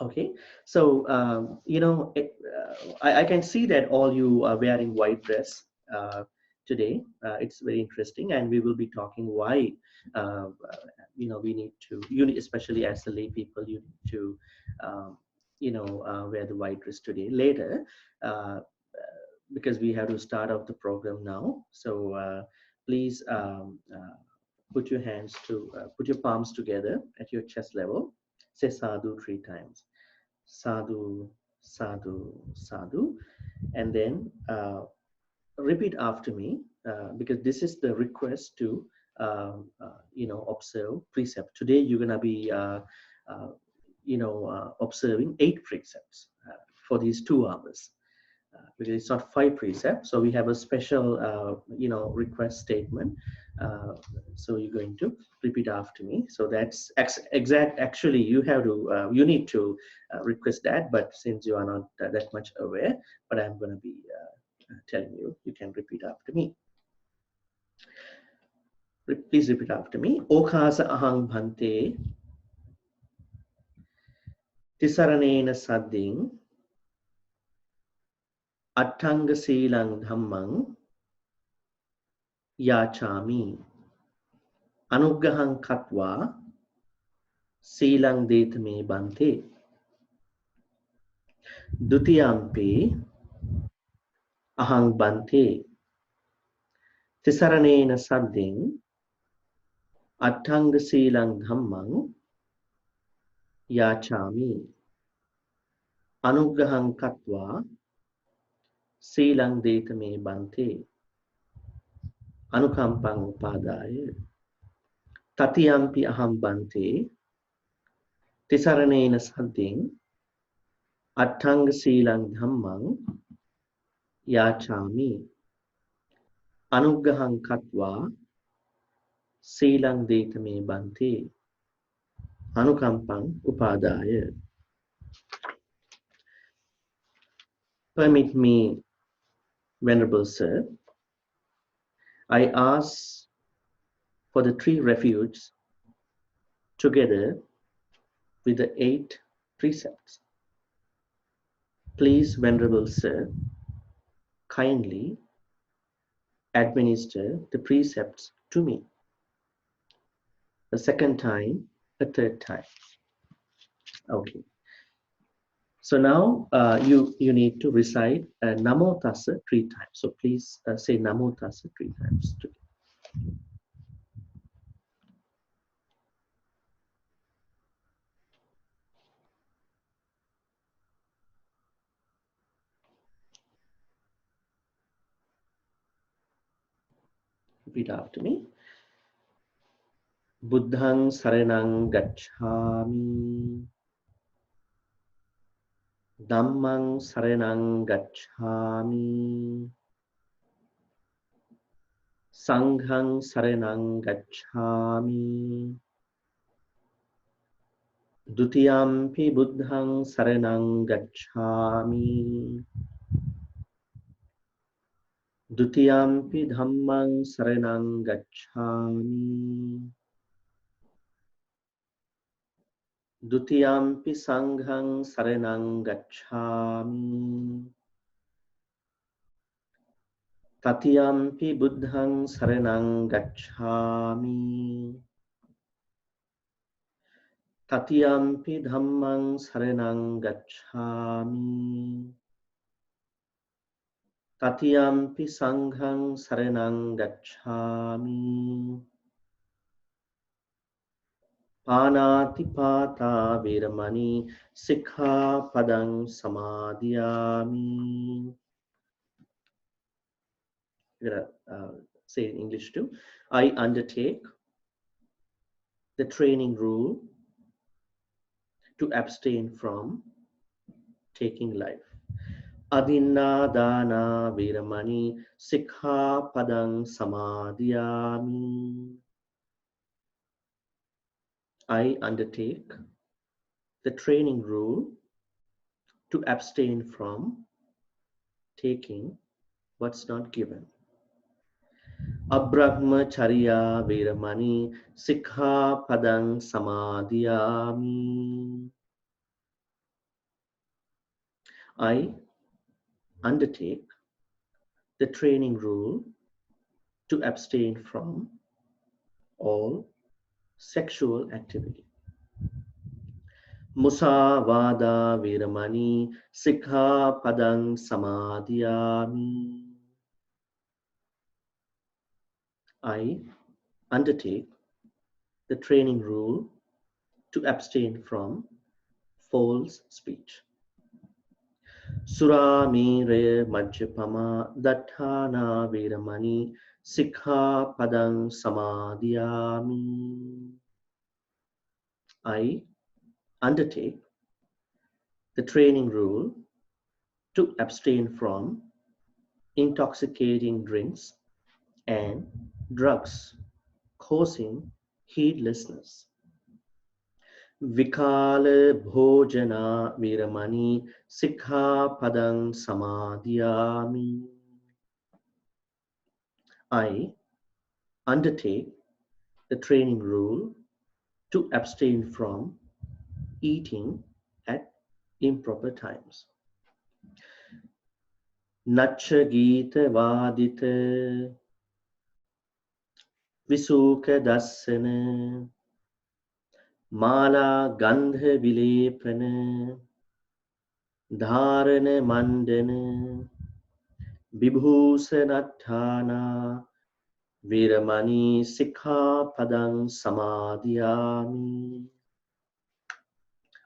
Okay, so I can see that all you are wearing white dress today. It's very interesting, and we will be talking why we need to, especially as the lay people, you need to wear the white dress today. Later, uh, because we have to start off the program now. So please put your palms together at your chest level. Say sadhu 3 times. Sadhu, sadhu, sadhu. And then repeat after me, because this is the request to observe precept. Today you're gonna be observing 8 precepts for these 2 hours. Because it's not 5 precepts, so we have a special request statement. So you're going to repeat after me. So that's exact. Actually, you need to request that, but since you are not that much aware, but I'm going to be telling you, you can repeat after me. Please repeat after me. Okasa ahang bhante tisaranena sadding attanga silang dhammang yachami anuggahang katva silang detame bante dutiyampi ahang bante tisaranena sadding attanga silang dhammang yachami anuggahang katva silang detame bante anukampang upadaya tatiyampi aham bante tisaranena sadding attanga silang dhammang yachami anuggahang katva silang detame bante anukampang upadaya. Permit me, Venerable Sir, I ask for the 3 refuges together with the 8 precepts. Please, Venerable Sir, kindly administer the precepts to me. A second time, a third time. Okay. So now you need to recite Namo Tassa 3 times. So please say Namo Tassa 3 times together. Repeat after me. Buddhang saranang gacchami. Dhammang saranang gacchami. Sanghang saranang gacchami. Dutiyampi buddhang saranang gacchami. Dutiyampi dhammang saranang gacchami. Dutiyampi sanghang saranang gacchami. Tatiyampi buddhang saranang gacchami. Tatiyampi dhammang saranang gacchami. Tatiyampi sanghang saranang gacchami. Panati pata viramani sikha padang samadhyami. I'm gonna say in English too. I undertake the training rule to abstain from taking life. Adinna dana viramani sikha padang samadhyami. I undertake the training rule to abstain from taking what's not given. Abrahmacharya viramani sikha padang samadhyami. I undertake the training rule to abstain from all sexual activity. Musavada Viramani Sikhapadang Samadhiyami. I undertake the training rule to abstain from false speech. Suramire Majjapama Dattana Viramani Sikhapadang Samadhiyami. I undertake the training rule to abstain from intoxicating drinks and drugs causing heedlessness. Vikala Bhojana Viramani Sikhapadang Samadhiyami. I undertake the training rule to abstain from eating at improper times. Nacha Gita Vadita Visuka Dasana Mala Gandha Vilepana Dharana Mandana Vibhusanathana Viramani Sikhapadang Samadhiyami.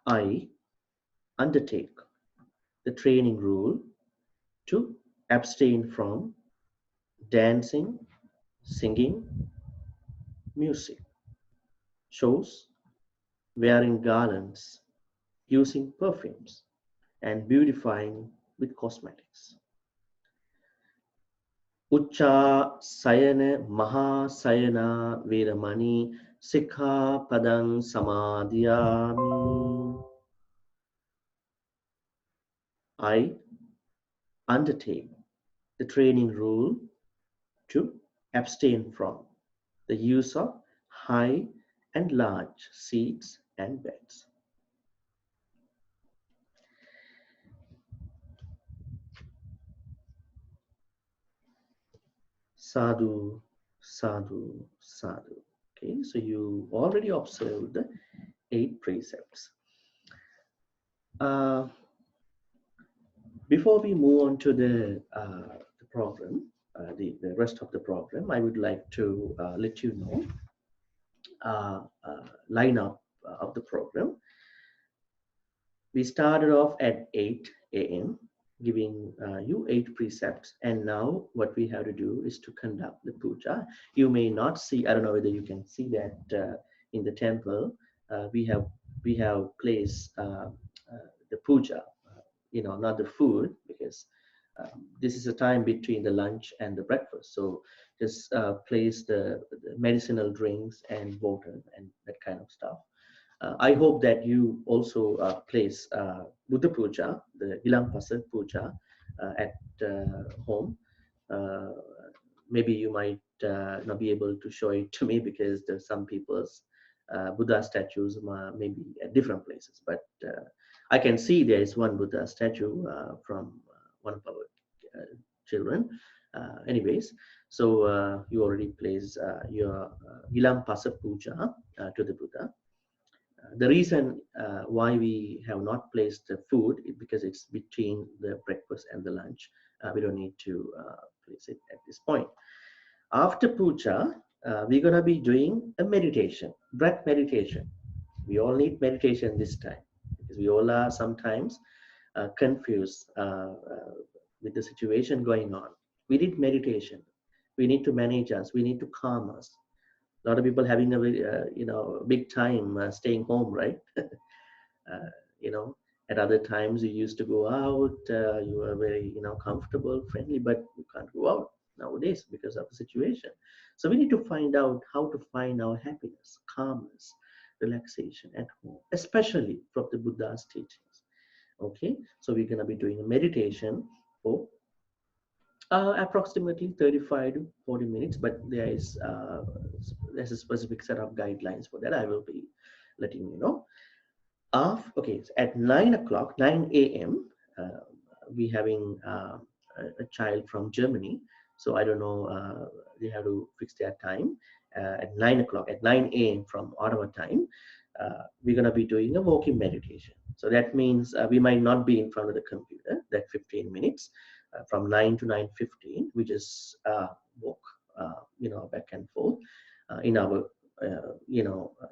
I undertake the training rule to abstain from dancing, singing, music, shows, wearing garlands, using perfumes, and beautifying with cosmetics. Ucca Sayana Maha Sayana Viramani Sikhapadang Samadhiyami. I undertake the training rule to abstain from the use of high and large seats and beds. Sadhu, sadhu, sadhu. Okay, so you already observed the 8 precepts. Before we move on to the program, the rest of the program, I would like to let you know lineup of the program. We started off at 8 a.m. giving you 8 precepts, and now what we have to do is to conduct the puja. You may not see, I don't know whether you can see that in the temple, we have placed the puja, not the food, because this is a time between the lunch and the breakfast. So just place the medicinal drinks and water and that kind of stuff. I hope that you also place Buddhapūjā, the Vilampasa-Puja at home. Maybe you might not be able to show it to me because there's some people's Buddha statues may be at different places, but I can see there is one Buddha statue from one of our children. Anyways, so you already place your Vilampasa-Puja to the Buddha. The reason why we have not placed the food is because it's between the breakfast and the lunch. We don't need to place it at this point. After puja, we're going to be doing a meditation, breath meditation. We all need meditation this time because we all are sometimes confused with the situation going on. We need meditation. We need to manage us. We need to calm us. A lot of people having a big time staying home, right? At other times you used to go out, you were very comfortable, friendly, but you can't go out nowadays because of the situation. So we need to find out how to find our happiness, calmness, relaxation at home, especially from the Buddha's teachings. Okay, so we're going to be doing a meditation for approximately 35 to 40 minutes, but there's a specific set of guidelines for that. I will be letting you know. Okay, so at 9 a.m., we having a child from Germany. So I don't know, they have to fix their time at 9 o'clock, at 9 a.m. from Ottawa time. We're going to be doing a walking meditation. So that means we might not be in front of the computer that 15 minutes from 9 to 9:15. We just walk, back and forth in our,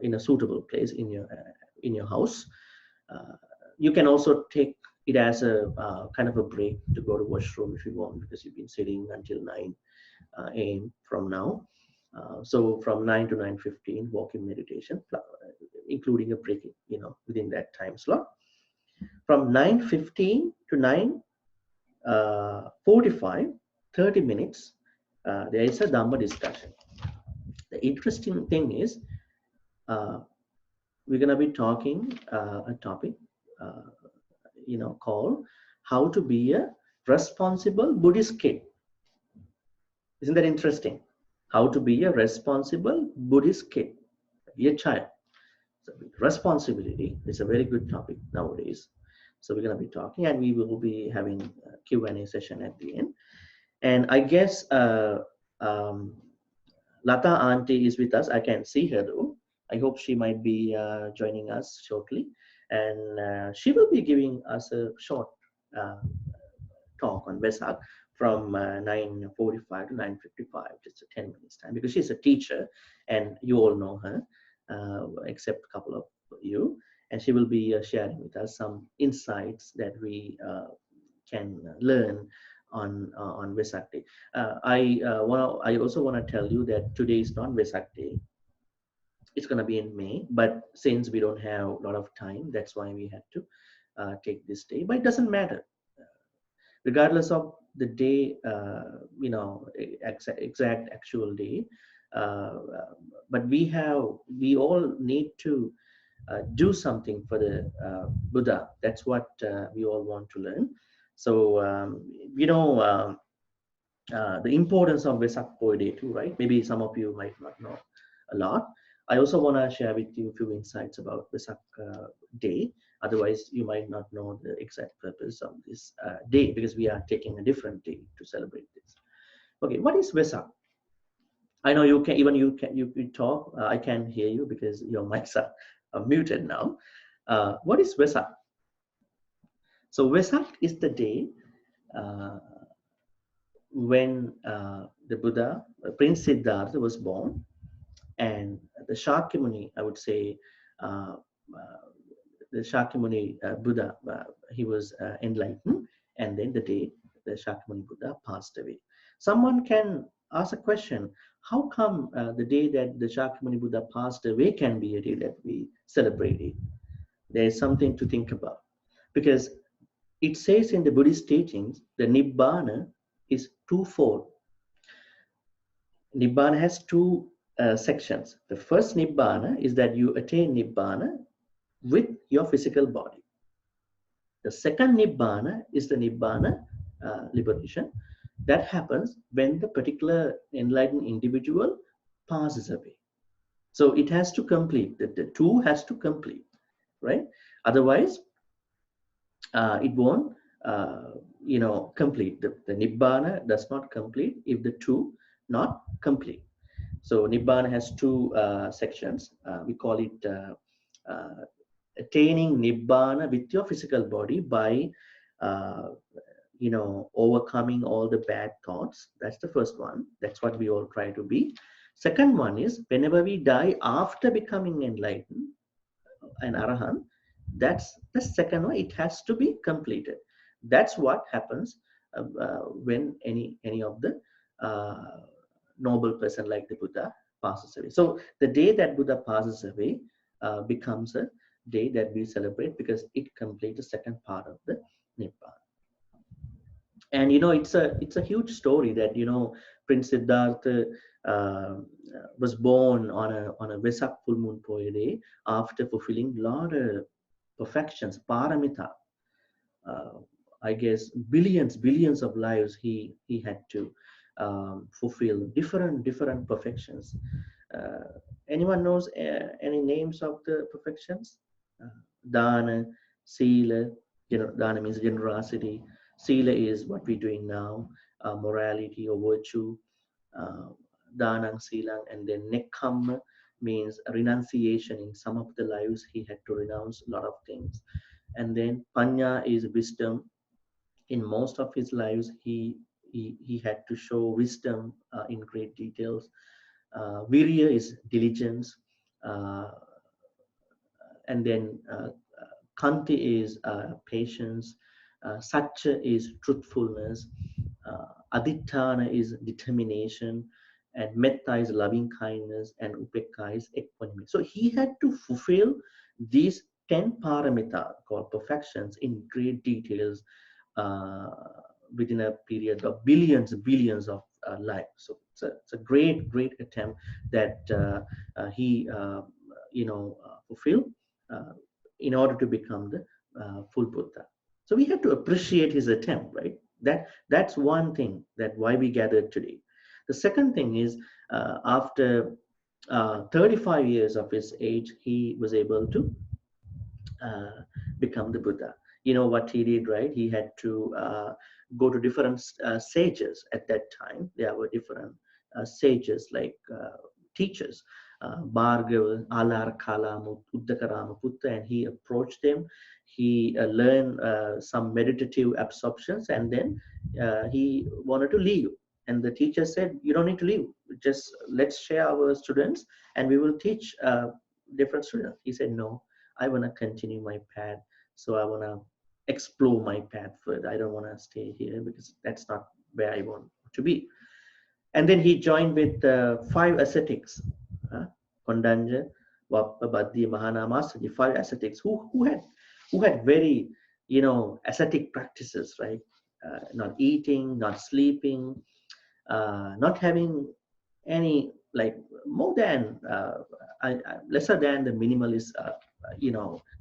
in a suitable place in your house. You can also take it as a kind of a break to go to washroom if you want, because you've been sitting until 9 a.m. from now. So from 9 to 9:15, walking meditation, including a break, within that time slot. From 9:15 to 9:45, 30 minutes, there is a Dhamma discussion. The interesting thing is, we're going to be talking a topic, called how to be a responsible Buddhist kid. Isn't that interesting? How to be a responsible Buddhist kid, be a child. So responsibility is a very good topic nowadays. So we're going to be talking, and we will be having a Q&A session at the end. And I guess Lata Auntie is with us. I can see her though. I hope she might be joining us shortly. And she will be giving us a short talk on Vesak from 9:45 to 9:55, just a 10 minutes time, because she's a teacher and you all know her, except a couple of you. And she will be sharing with us some insights that we can learn on Vesak Day. I also want to tell you that today is not Vesak Day. It's going to be in May, but since we don't have a lot of time, that's why we had to take this day. But it doesn't matter, regardless of the day, exact actual day. But we all need to do something for the Buddha. That's what we all want to learn. So the importance of Vesak Poy Day too, right? Maybe some of you might not know a lot. I also want to share with you a few insights about Vesak Day. Otherwise, you might not know the exact purpose of this day, because we are taking a different day to celebrate this. Okay, what is Vesak? I know you can talk. I can hear you because your mics are muted now. What is Vesak? So Vesak is the day when the Buddha, Prince Siddhartha, was born, and the Shakyamuni, I would say, the Shakyamuni Buddha, he was enlightened, and then the day the Shakyamuni Buddha passed away. Someone can ask a question: how come the day that the Shakyamuni Buddha passed away can be a day that we celebrate it? There is something to think about, because it says in the Buddhist teachings, the Nibbana is twofold. Nibbana has two sections. The first Nibbana is that you attain Nibbana with your physical body. The second Nibbana is the Nibbana liberation. That happens when the particular enlightened individual passes away. So it has to complete, the two has to complete, right? Otherwise, it won't, complete. The Nibbana does not complete if the two not complete. So Nibbana has two sections. We call it attaining Nibbana with your physical body by overcoming all the bad thoughts. That's the first one. That's what we all try to be. Second one is, whenever we die after becoming enlightened, an arahant, that's the second one. It has to be completed. That's what happens when any of the noble person like the Buddha passes away. So the day that Buddha passes away becomes a day that we celebrate, because it completes the second part of the Nibbana. And it's a huge story that Prince Siddhartha was born on a Vesak full moon Poy day after fulfilling a lot of perfections, paramita. I guess billions of lives he had to fulfill different perfections. Anyone knows any names of the perfections? Dana, Sila. Dana means generosity. Sila is what we're doing now, morality or virtue, Danang, Silang, and then Nekkhamma means renunciation. In some of the lives, he had to renounce a lot of things. And then Panya is wisdom. In most of his lives, he had to show wisdom in great details. Virya is diligence. Uh, and then Kanti is patience. Satya is truthfulness. Aditthana is determination, and Metta is loving kindness, and Upekka is equanimity. So he had to fulfill these 10 paramita called perfections in great details uh, within a period of billions of lives. So it's a great attempt that he fulfilled uh, in order to become the full Buddha. So we have to appreciate his attempt, right? That's one thing that why we gathered today. The second thing is after 35 years of his age, he was able to become the Buddha. You know what he did, right? He had to go to different sages at that time. There were different sages like teachers, Bhargava, Alar, Kala, Uddakarama, Putta, and he approached them. He learned some meditative absorptions, and then he wanted to leave. And the teacher said, "You don't need to leave. Just let's share our students, and we will teach different students." He said, "No, I want to continue my path. So I want to explore my path further. I don't want to stay here because that's not where I want to be." And then he joined with 5 ascetics, Kondanja, Vappa, Baddi, Mahana, Masterji, 5 ascetics who had very, ascetic practices, right? Not eating, not sleeping, not having any, like, more than lesser than the minimalist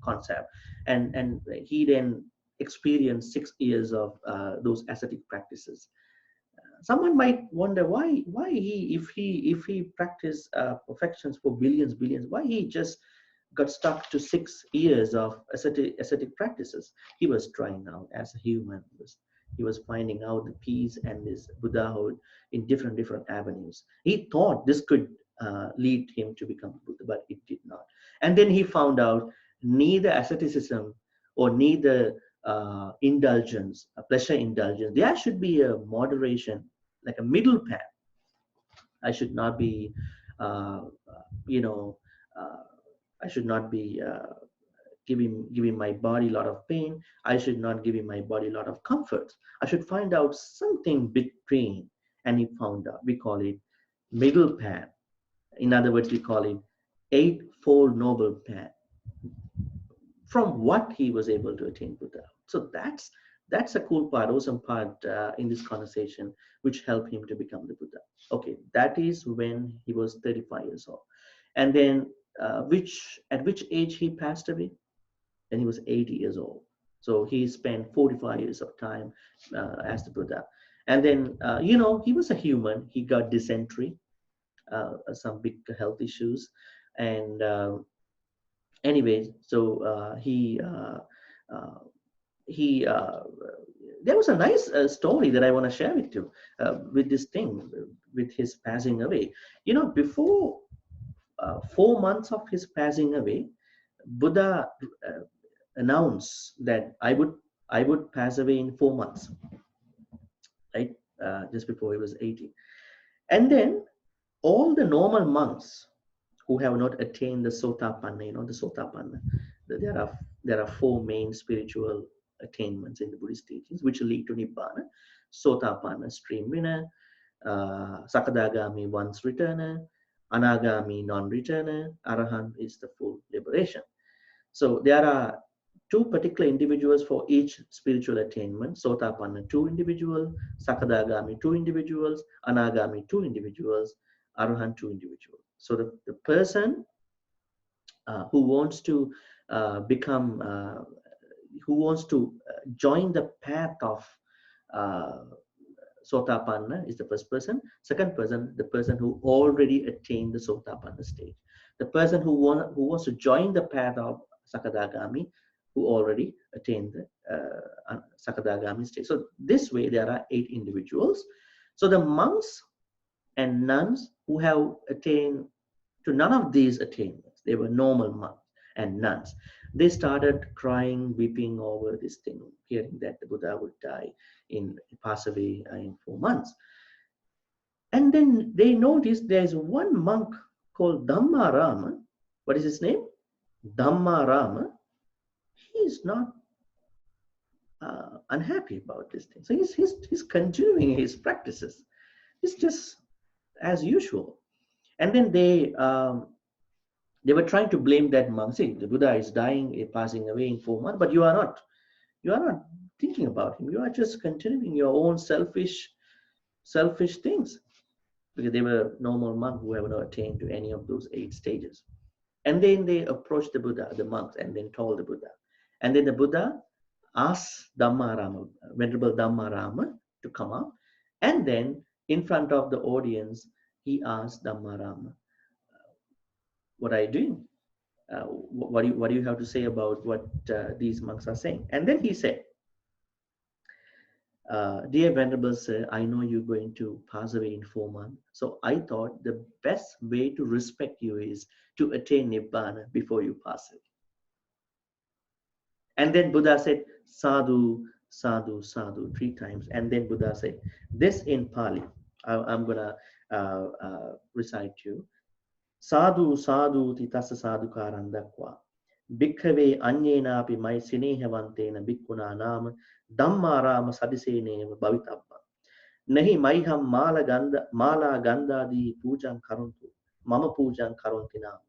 concept. And he then experienced 6 years of those ascetic practices. Someone might wonder why if he practiced perfections for billions, why he just got stuck to 6 years of ascetic practices. He was trying out as a human. He was finding out the peace and his Buddhahood in different avenues. He thought this could lead him to become Buddha, but it did not. And then he found out neither asceticism or neither indulgence, pleasure indulgence. There should be a moderation, like a middle path. I should not be, you know, I should not be giving my body a lot of pain. I should not giving my body a lot of comfort. I should find out something between. And he found out. We call it middle path. In other words, we call it Eightfold Noble Path. From what he was able to attain Buddha. So that's a cool part, awesome part in this conversation, which helped him to become the Buddha. Okay, that is when he was 35 years old. And then at which age he passed away? When he was 80 years old. So he spent 45 years of time as the Buddha. And then, he was a human. He got dysentery, some big health issues. And anyway, so there was a nice story that I want to share with you with this thing, with his passing away. Before 4 months of his passing away, Buddha announced that I would pass away in 4 months, right? Just before he was 80. And then all the normal monks who have not attained the Sotapanna, the Sotapanna, there are 4 main spiritual attainments in the Buddhist teachings which lead to Nibbana. Sotapanna, stream winner, Sakadagami, once returner, Anagami, non-returner, Arahant is the full liberation. So there are 2 particular individuals for each spiritual attainment. Sotapanna, 2 individuals, Sakadagami, 2 individuals, Anagami, 2 individuals, Arahant, 2 individuals. So the person who wants to who wants to join the path of Sotapanna is the first person. Second person, the person who already attained the Sotapanna stage. The person who wants to join the path of Sakadagami who already attained the Sakadagami stage. So this way there are 8 individuals. So the monks and nuns who have attained to none of these attainments, they were normal monks and nuns. They started crying, weeping over this thing, hearing that the Buddha would pass away in 4 months. And then they noticed there's one monk called Dhammarama. What is his name? Dhammarama. He's not unhappy about this thing. So he's continuing his practices. It's just as usual. And then they were trying to blame that monk. See, the Buddha is dying, passing away in 4 months, but you are not thinking about him. You are just continuing your own selfish things, because they were normal monks who have not attained to any of those 8 stages. And then they approached the Buddha, the monks, and then told the Buddha. And then the Buddha asked Dhammarama, Venerable Dhammarama, to come up. And then in front of the audience, he asked Dhammarama, what are you doing? What do you have to say about what these monks are saying? And then he said, dear Venerable Sir, I know you're going to pass away in 4 months. So I thought the best way to respect you is to attain Nibbana before you pass away. And then Buddha said, sadhu, sadhu, sadhu, 3 times. And then Buddha said, this in Pali, I'm going to recite to you. Sadhu, sadhu, titasa sadhu karandakwa. Bhikkhave anyena api mai sinehavantena bhikkhuna nama Dhammarama sadiseneva bhavitabba. Nahi maiham mala gandha di pujam karuntu. Mama pujam karuntina.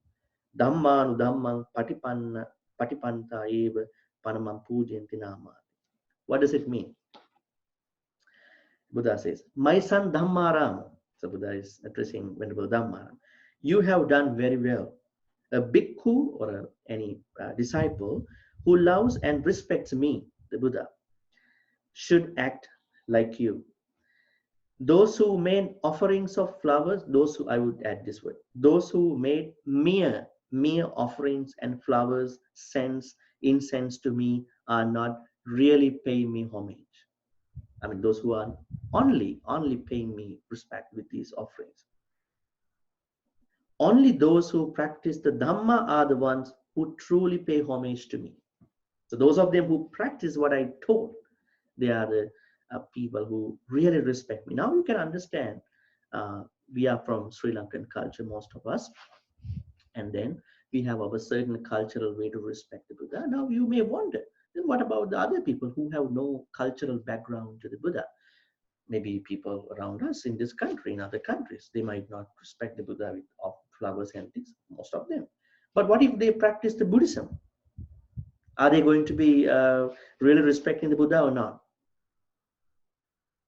Dhammanu dhammang patipanta eva panamam pujanti nama. What does it mean? Buddha says, my son Dhammarama. So Buddha is addressing Venerable Dhammarama. You have done very well. A bhikkhu or any disciple who loves and respects me, the Buddha, should act like you. Those who made offerings of flowers, I would add this word, those who made mere offerings and flowers, incense to me are not really paying me homage. I mean, those who are only paying me respect with these offerings. Only those who practice the Dhamma are the ones who truly pay homage to me. So those of them who practice what I told, they are the people who really respect me. Now you can understand, we are from Sri Lankan culture, most of us, and then we have our certain cultural way to respect the Buddha. Now you may wonder, then what about the other people who have no cultural background to the Buddha? Maybe people around us in this country, in other countries, they might not respect the Buddha with flowers and things, most of them. But what if they practice the Buddhism? Are they going to be really respecting the Buddha or not?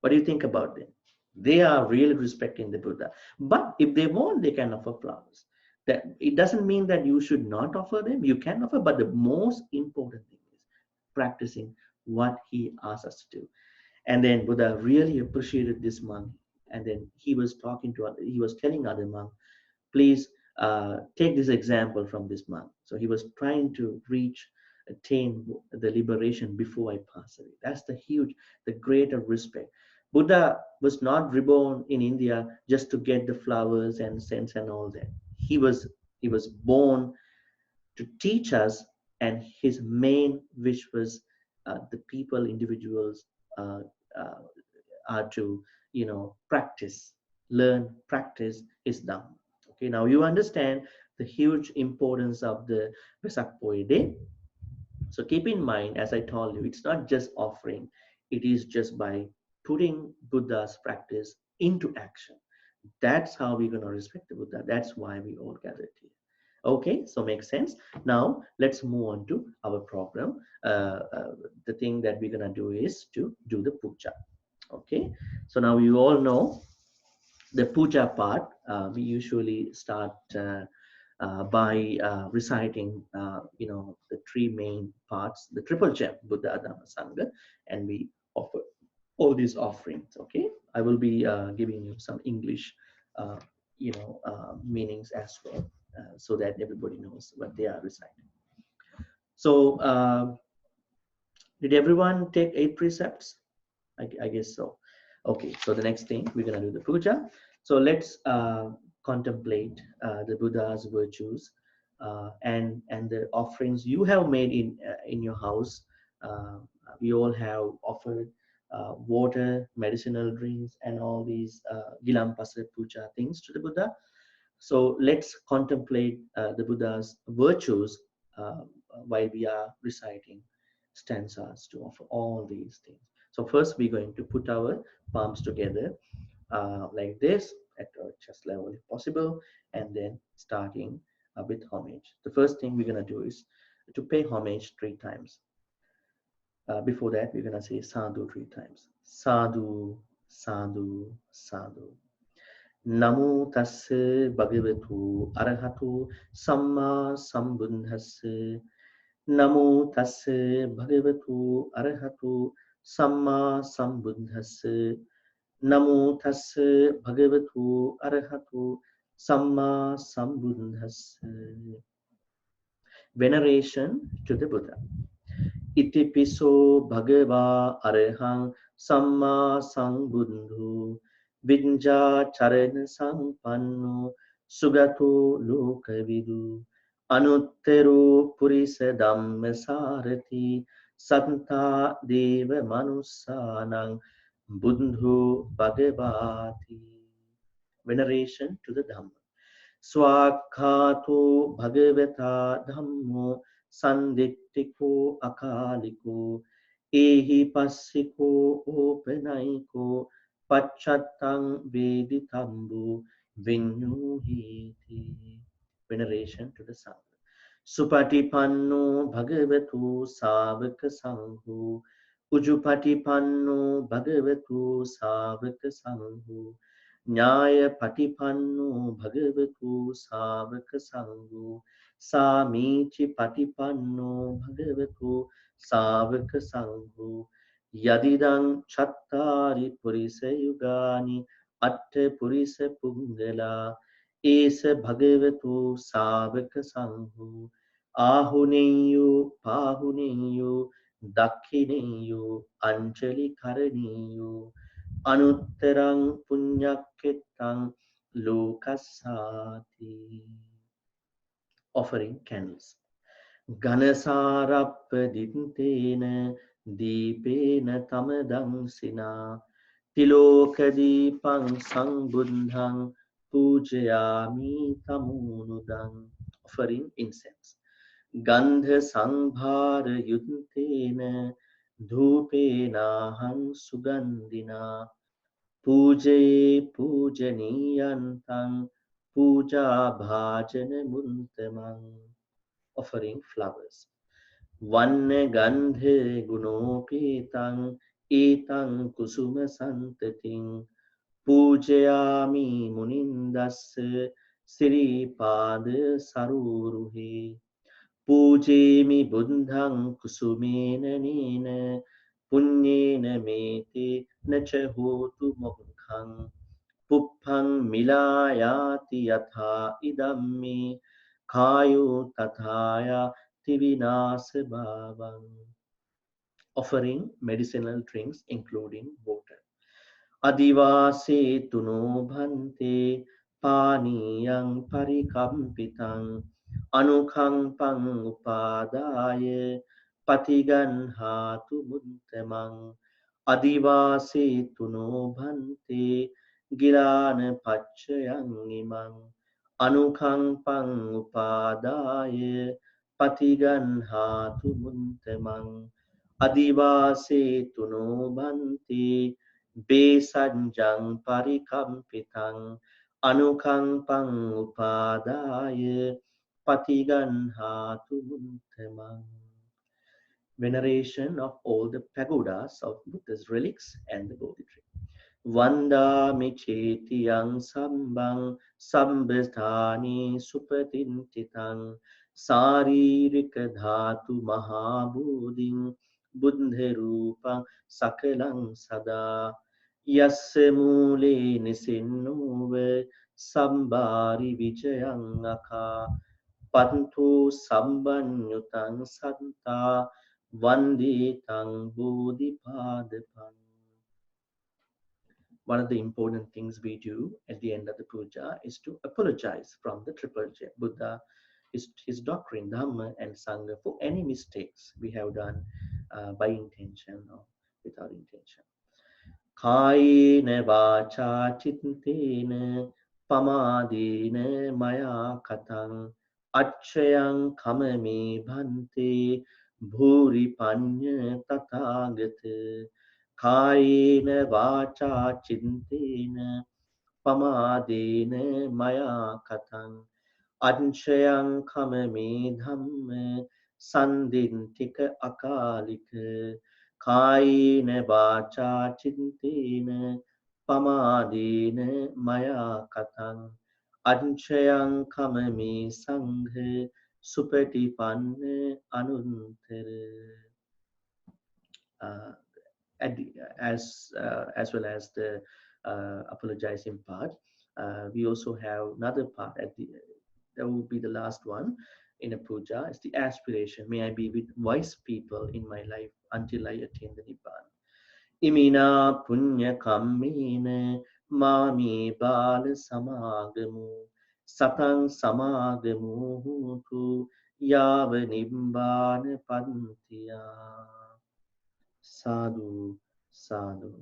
What do you think about them? They are really respecting the Buddha. But if they want, they can offer flowers. That it doesn't mean that you should not offer them. You can offer, but the most important thing is practicing what he asks us to do. And then Buddha really appreciated this monk. And then he was telling other monks, please take this example from this monk. So he was trying to attain the liberation before I pass away. That's the greater respect. Buddha was not reborn in India just to get the flowers and scents and all that. He was born to teach us, and his main wish was the individuals are to practice his Dhamma. Okay, now you understand the huge importance of the Vesak Day. So keep in mind, as I told you, it's not just offering, it is just by putting Buddha's practice into action. That's how we're going to respect the Buddha. That's why we all gathered here. Okay, so makes sense. Now let's move on to our program. The thing that we're going to do is to do the puja. Okay, so now you all know the puja part. We usually start by reciting, the 3 main parts, the triple gem, Buddha, Dhamma, Sangha, and we offer all these offerings. Okay, I will be giving you some English, meanings as well, so that everybody knows what they are reciting. So Did everyone take 8 precepts? I guess so. Okay, so the next thing we're gonna do the puja. So let's contemplate the Buddha's virtues and the offerings you have made in your house. Uh, we all have offered water, medicinal drinks, and all these gilampasa puja things to the Buddha. So let's contemplate the Buddha's virtues while we are reciting stanzas to offer all these things. So first we're going to put our palms together like this at our chest level if possible, and then starting with homage. The first thing we're going to do is to pay homage 3 times. Before that, we're going to say sadhu 3 times. Sadhu, sadhu, sadhu. Namo tassa bhagavatu arahatu samma sambuddhassa. Namo tassa bhagavatu arahatu samma sambuddhassa. Namo tassa bhagavatu arahatu samma sambuddhassa. Veneration to the Buddha. Iti piso bhagava arahang samma sambuddhu vinja charana sampanno sugato lokavidu anuttero purisa dhamma sarati santa deva manussanang buddho bhagavati. Veneration to the Dhamma. Swakhato bhagavata dhammo sandittiko akaliko ehi passiko openaiko pachattang veditambu vinyuhiti. Veneration to the Sangha. Supatipanno bhagavatu savaka sangho Ujupatipanno bhagavatu savaka sangho Nyaya patipanno bhagavatu savaka sangho Samichi patipanno bhagavatu savaka sangho Yadidang chattari purisa yugani atte purisa pungala Esa bhagavatu savaka sangho Ahuneyo pahuneyo dakhineyo anjali karaniyo Anuttarang punyaketang lokasati. Offering candles. Ganasarappadintena deepena tamadangsina tilokadipang sambuddhang pujayami tamunudang. Offering incense. Gandha sanghara yuntena dhupena sugandhina Pujaye pujaniyantang puja bhajana muntamang. Offering flowers. Vanna gandhe gunopetang etang kusuma santating pujayami munindassa siripada saruruhe. Pujemi buddhang kusumena nena punyena mete nacha hotu mokhang puphang milayati yatha idammi kayo tathaya tivinasa bhavang. Offering medicinal drinks including water. Adivase tuno bhante paniyang parikampitang anukampang upadaya patiganhatu muntamang Adivase tuno bhante gilana pachayang imang anukampang upadaya patiganhatu muntamang Adivase tuno bhante Besanjang parikampitang anukampang upadaya patiganhatu muntamang. Veneration of all the pagodas of Buddha's relics and the Bodhi tree. Vandami chetiyang sambang sambhastani supatintitang saririka dhatu mahabodhing buddha rupang sakalang sada Yasya mule nisinnuve sambari vijayang akha pantu sambanyutang santa Vandetang Bodhipadapam. One of the important things we do at the end of the puja is to apologize from the triple Buddha, his doctrine, Dhamma and Sangha, for any mistakes we have done by intention or without intention. Kayena vacha chintena pamadena maya katang achayang kamami bhante bhuri panya tathagata. Kayena vacha chintena pamadena maya katang achayang kamami dhamma sandintika akalika. Kayena vacha chintena pamadena maya katang anchayang kamami sangha supatipanna anuntara. As well as the apologizing part, we also have another part at the that would be the last one in a puja. It's the aspiration. May I be with wise people in my life until I attain the Nibbana. Imina punya kammina mami bala samagamu satang samagamu hutu yava nibbana pantiya. Sadhu, sadhu.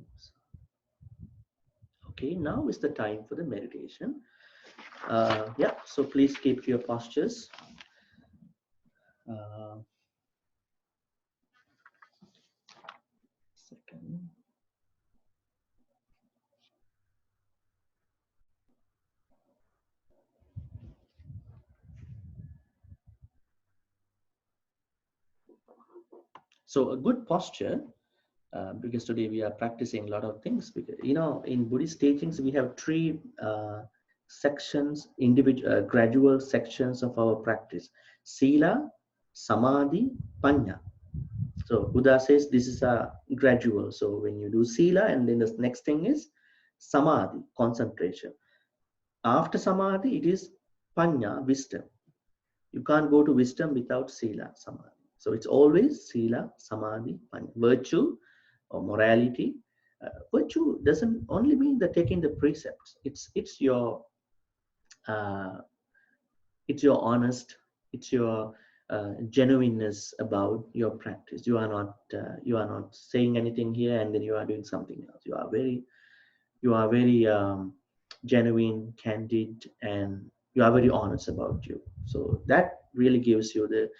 Okay, now is the time for the meditation. Yeah, so please keep your postures. Second. So a good posture, because today we are practicing a lot of things. Because, you know, in Buddhist teachings, we have three sections, individual, gradual sections of our practice: Sila, Samadhi, Panya. So Buddha says this is a gradual. So when you do Sila, and then the next thing is Samadhi, concentration. After Samadhi, it is Panya, wisdom. You can't go to wisdom without Sila, Samadhi. So it's always Sila, Samadhi, Panya. Virtue or morality. Virtue doesn't only mean the taking the precepts. It's your honest, it's your genuineness about your practice. You are not saying anything here and then you are doing something else. You are very genuine, candid, and you are very honest about you. So that really gives you the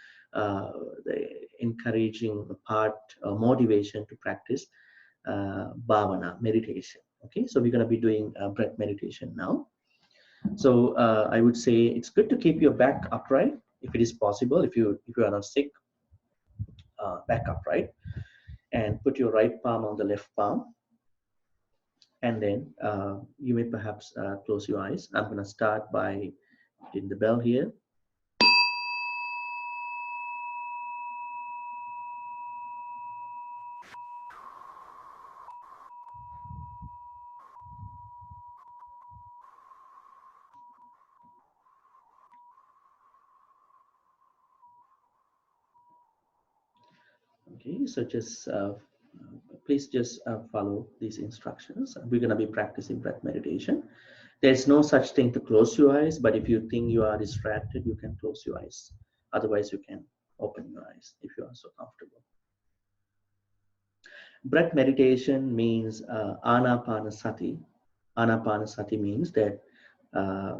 encouraging part, motivation to practice bhavana, meditation. Okay, so we're going to be doing breath meditation now. So I would say it's good to keep your back upright if it is possible. If you are not sick, back upright, and put your right palm on the left palm. And then you may perhaps close your eyes. I'm going to start by hitting the bell here. Okay, so just please just follow these instructions. We're going to be practicing breath meditation. There's no such thing to close your eyes, but if you think you are distracted, you can close your eyes. Otherwise, you can open your eyes if you are so comfortable. Breath meditation means anapanasati. Anapanasati means that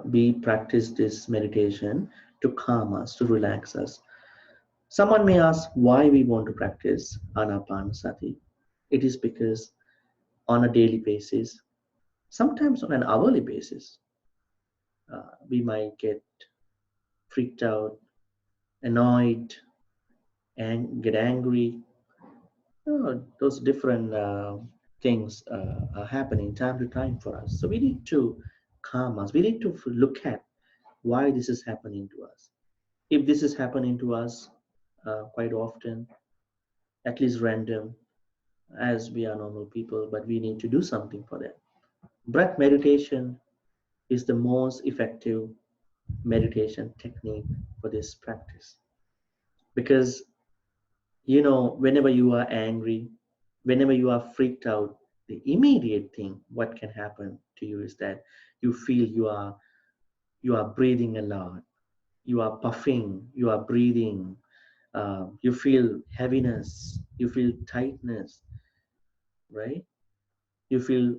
we practice this meditation to calm us, to relax us. Someone may ask why we want to practice anapanasati. It is because on a daily basis, sometimes on an hourly basis, we might get freaked out, annoyed, and get angry. Those different things are happening time to time for us. So we need to calm us. We need to look at why this is happening to us. If this is happening to us quite often, at least random, as we are normal people, but we need to do something for that. Breath meditation is the most effective meditation technique for this practice, because You know, whenever you are angry, whenever you are freaked out, the immediate thing what can happen to you is that you feel you are breathing a lot, you are puffing, you are breathing, you feel heaviness, you feel tightness, right? You feel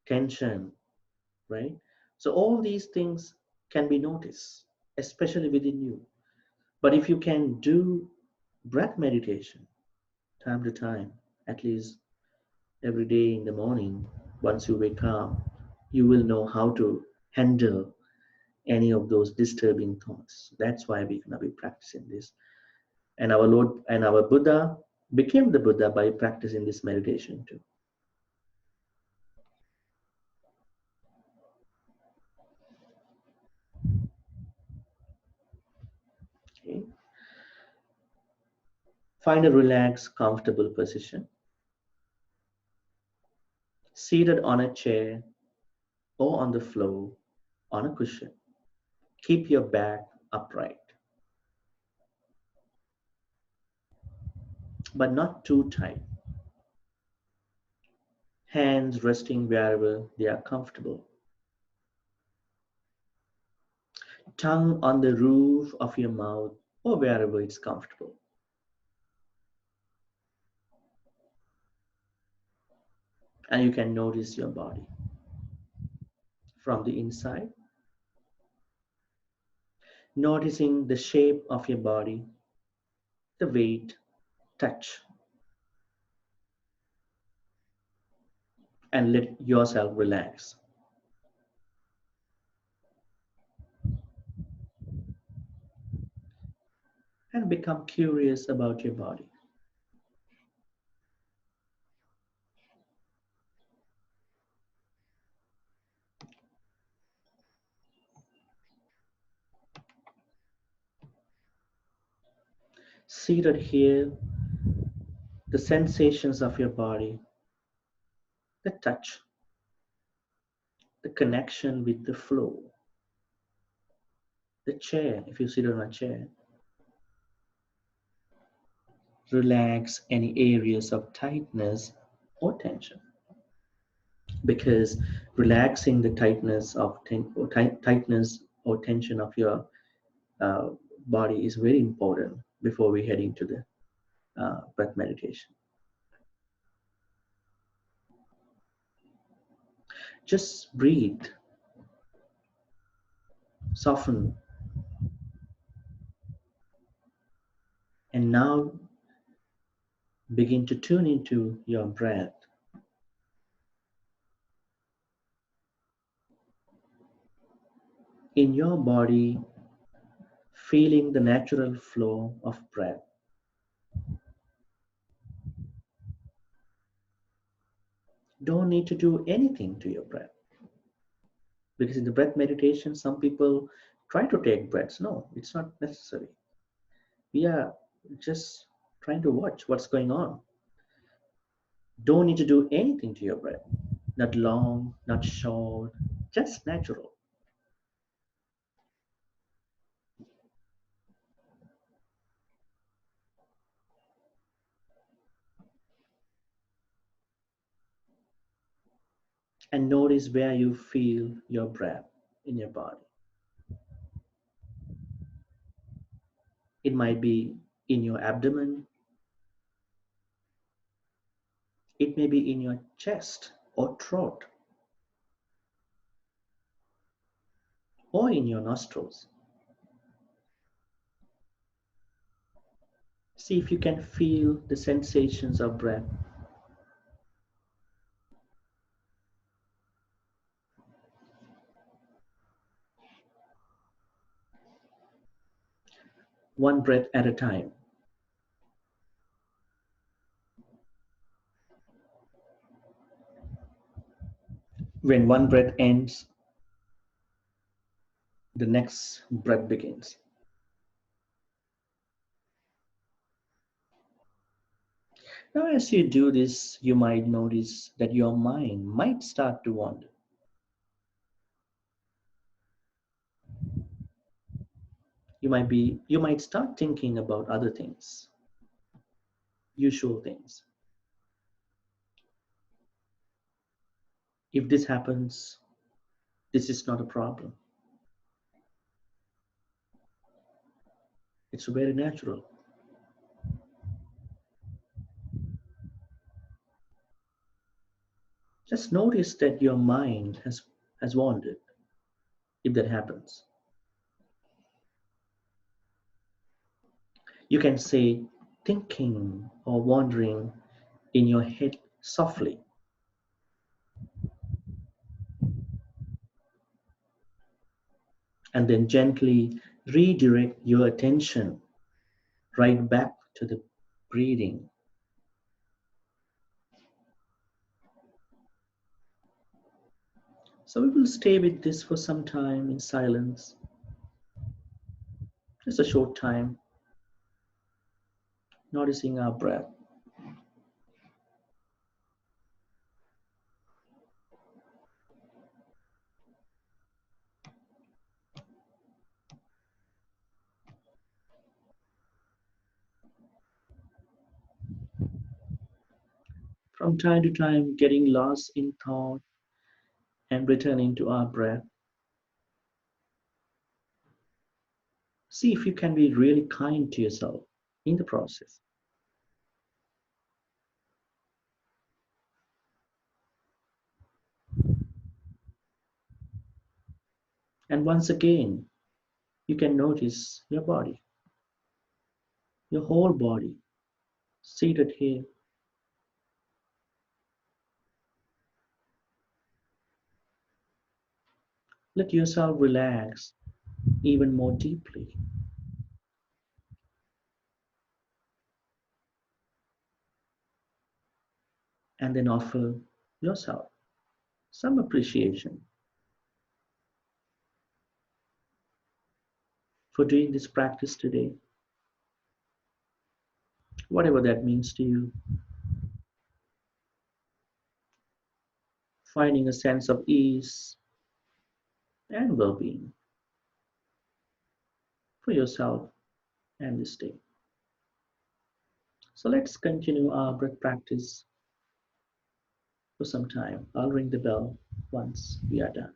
tension, right? So all these things can be noticed, especially within you. But if you can do breath meditation time to time, at least every day in the morning, once you wake up, you will know how to handle any of those disturbing thoughts. That's why we're going to be practicing this. And our Lord and our Buddha became the Buddha by practicing this meditation too. Okay. Find a relaxed, comfortable position, seated on a chair or on the floor on a cushion. Keep your back upright, but not too tight. Hands resting wherever they are comfortable. Tongue on the roof of your mouth or wherever it's comfortable. And you can notice your body from the inside, noticing the shape of your body, the weight, touch, and let yourself relax. And become curious about your body. Seated here, the sensations of your body, the touch, the connection with the flow, the chair, if you sit on a chair, relax any areas of tightness or tension. Because relaxing the tightness or tension of your uh, body is very important before we head into the breath meditation. Just breathe, soften, and now begin to tune into your breath. In your body, feeling the natural flow of breath. Don't need to do anything to your breath. Because in the breath meditation, some people try to take breaths. No, it's not necessary. We are just trying to watch what's going on. Don't need to do anything to your breath. Not long, not short, just natural. And notice where you feel your breath in your body. It might be in your abdomen, it may be in your chest or throat, or in your nostrils. See if you can feel the sensations of breath. One breath at a time. When one breath ends, the next breath begins. Now, as you do this, you might notice that your mind might start to wander. You might start thinking about other things. usual things. If this happens, this is not a problem. It's very natural. Just notice that your mind has wandered, if that happens. You can say thinking or wandering in your head softly. And then gently redirect your attention right back to the breathing. So we will stay with this for some time in silence, just a short time, noticing our breath. From time to time, getting lost in thought and returning to our breath. See if you can be really kind to yourself in the process. And once again, you can notice your body, your whole body, seated here. Let yourself relax even more deeply. And then offer yourself some appreciation for doing this practice today, whatever that means to you. Finding a sense of ease and well being for yourself and this day. So let's continue our breath practice for some time. I'll ring the bell once we are done.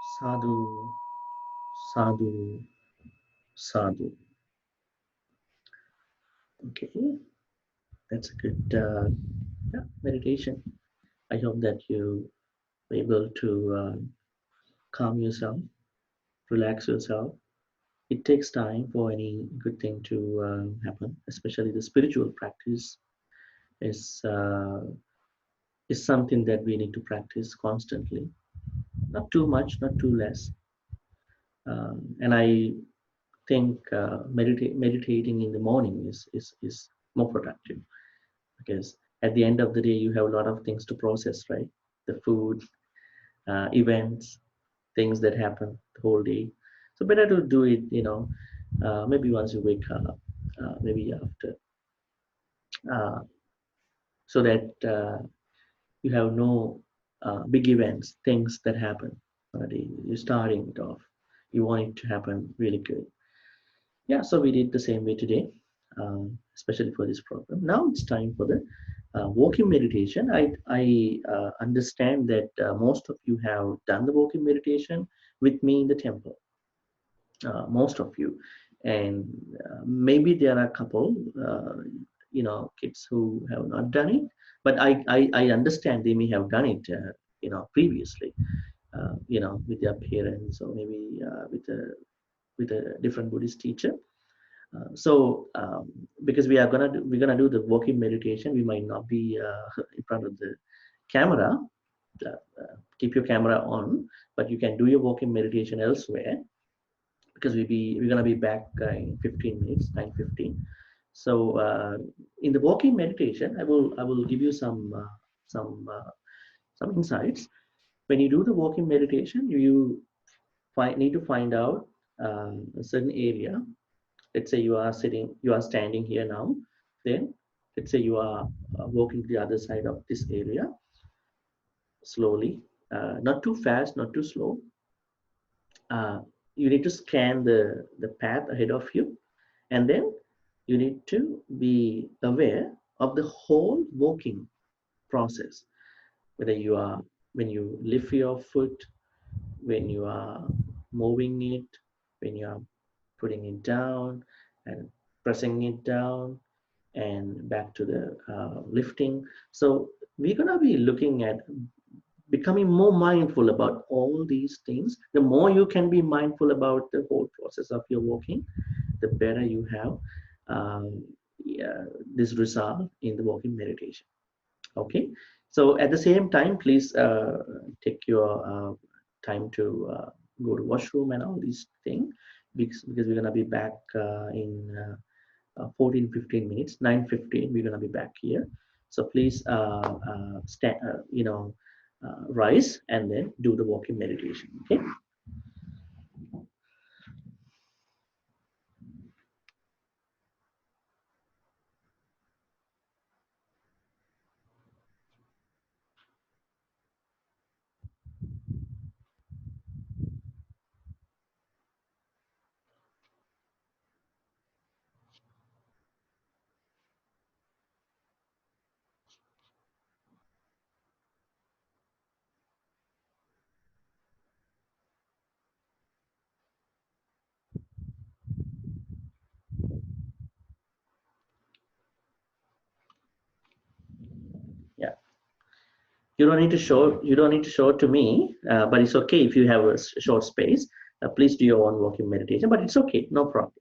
Sadhu, sadhu, sadhu. Okay, that's a good yeah, meditation. I hope that you are able to calm yourself, relax yourself. It takes time for any good thing to happen, especially the spiritual practice is uh, is something that we need to practice constantly. Not too much, not too less. And I think meditating in the morning is more productive because at the end of the day you have a lot of things to process, right? The food, events, things that happen the whole day. So better to do it, maybe once you wake up, maybe after, uh, so that you have no big events, things that happen on a day. You're starting it off. You want it to happen really good. Yeah, so we did the same way today, especially for this program. Now it's time for the walking meditation. I understand that most of you have done the walking meditation with me in the temple, most of you. And maybe there are a couple, kids who have not done it, but I understand they may have done it, previously, with their parents or maybe with a different Buddhist teacher. So because we're gonna do the walking meditation, we might not be in front of the camera. Keep your camera on, but you can do your walking meditation elsewhere because we're gonna be back in 15 minutes, 9:15. So in the walking meditation, I will give you some some insights. When you do the walking meditation, you need to find out a certain area. Let's say you are standing here now. Then let's say you are walking to the other side of this area slowly, not too fast, not too slow. Uh, you need to scan the path ahead of you, and then you need to be aware of the whole walking process, whether you are when you lift your foot, when you are moving it, when you are putting it down and pressing it down and back to the lifting. So we're going to be looking at becoming more mindful about all these things. The more you can be mindful about the whole process of your walking, the better you have um, yeah, this result in the walking meditation. Okay, so at the same time, please take your time to go to washroom and all these things, because we're gonna be back in 14 15 minutes. 9:15 we're gonna be back here. So please rise and then do the walking meditation. Okay. Yeah. You don't need to show it to me, but it's okay if you have a short space. Please do your own walking meditation, but it's okay, no problem.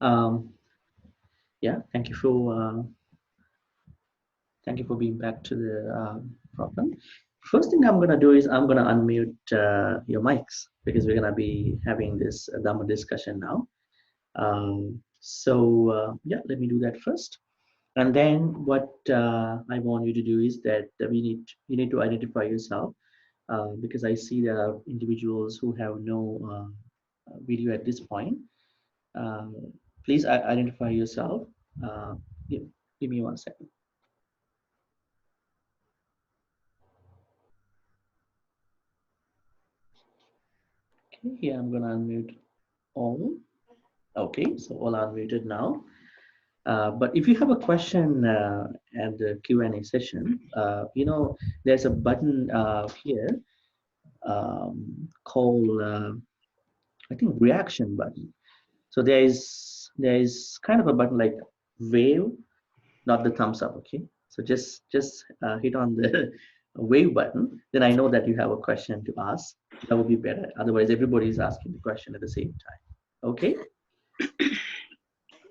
Um, yeah, thank you for being back to the problem. First thing I'm gonna do is I'm gonna unmute your mics because we're gonna be having this Dhamma discussion now. Yeah, let me do that first. And then what I want you to do is that you need to identify yourself because I see there are individuals who have no video at this point. Uh, Please identify yourself. Uh, give, give me 1 second. Okay, here I'm gonna unmute all. Okay, so all are unmuted now. But if you have a question at the Q&A session, there's a button here called, I think, reaction button. So there is kind of a button like wave, not the thumbs up. Okay, so just hit on the wave button. Then I know that you have a question to ask. That would be better. Otherwise, everybody is asking the question at the same time. Okay.